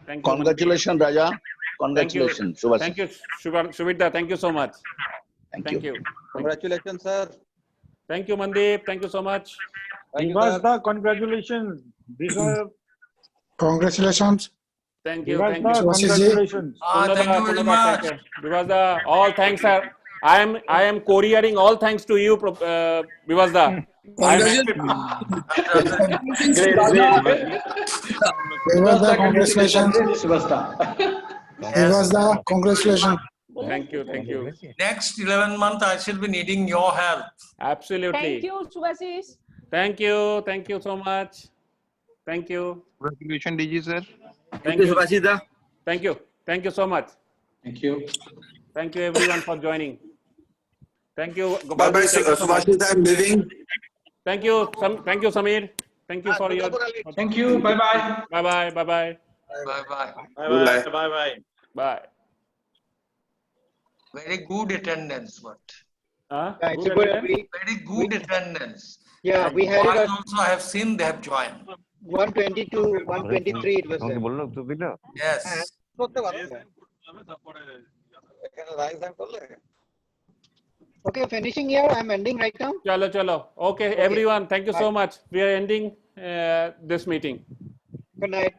Speaker 21: Thank you.
Speaker 24: Congratulations, Raja.
Speaker 21: Thank you.
Speaker 24: Congratulations, Subhashish.
Speaker 21: Thank you, Shubhida. Thank you so much. Thank you.
Speaker 8: Congratulations, sir.
Speaker 21: Thank you, Mandeep. Thank you so much.
Speaker 10: Vivasda, congratulations.
Speaker 15: Congratulations.
Speaker 21: Thank you.
Speaker 10: Vivasda, congratulations.
Speaker 11: Thank you very much.
Speaker 21: Vivasda, all thanks, sir. I am couriering all thanks to you, Vivasda.
Speaker 15: Vivasda, congratulations. Vivasda, congratulations.
Speaker 21: Thank you.
Speaker 11: Next 11 months, I shall be needing your help.
Speaker 21: Absolutely.
Speaker 17: Thank you, Shubhashish.
Speaker 21: Thank you so much. Thank you.
Speaker 8: Congratulations, DG sir.
Speaker 21: Thank you,
Speaker 6: Subhashita.
Speaker 21: Thank you so much.
Speaker 10: Thank you.
Speaker 21: Thank you everyone for joining. Thank you.
Speaker 22: Bye bye, Subhashita. I'm leaving.
Speaker 21: Thank you, Samir. Thank you for your.
Speaker 10: Thank you. Bye bye.
Speaker 21: Bye bye.
Speaker 11: Bye.
Speaker 21: Bye.
Speaker 11: Very good attendance, but.
Speaker 3: It's a good week.
Speaker 11: Very good attendance.
Speaker 3: Yeah, we had it at
Speaker 11: also I have seen they have joined.
Speaker 3: 122, 123 it was there.
Speaker 11: Yes.
Speaker 3: Okay, finishing here. I'm ending right now.
Speaker 21: Chalo. Okay, everyone. Thank you so much. We are ending this meeting.
Speaker 3: Good night.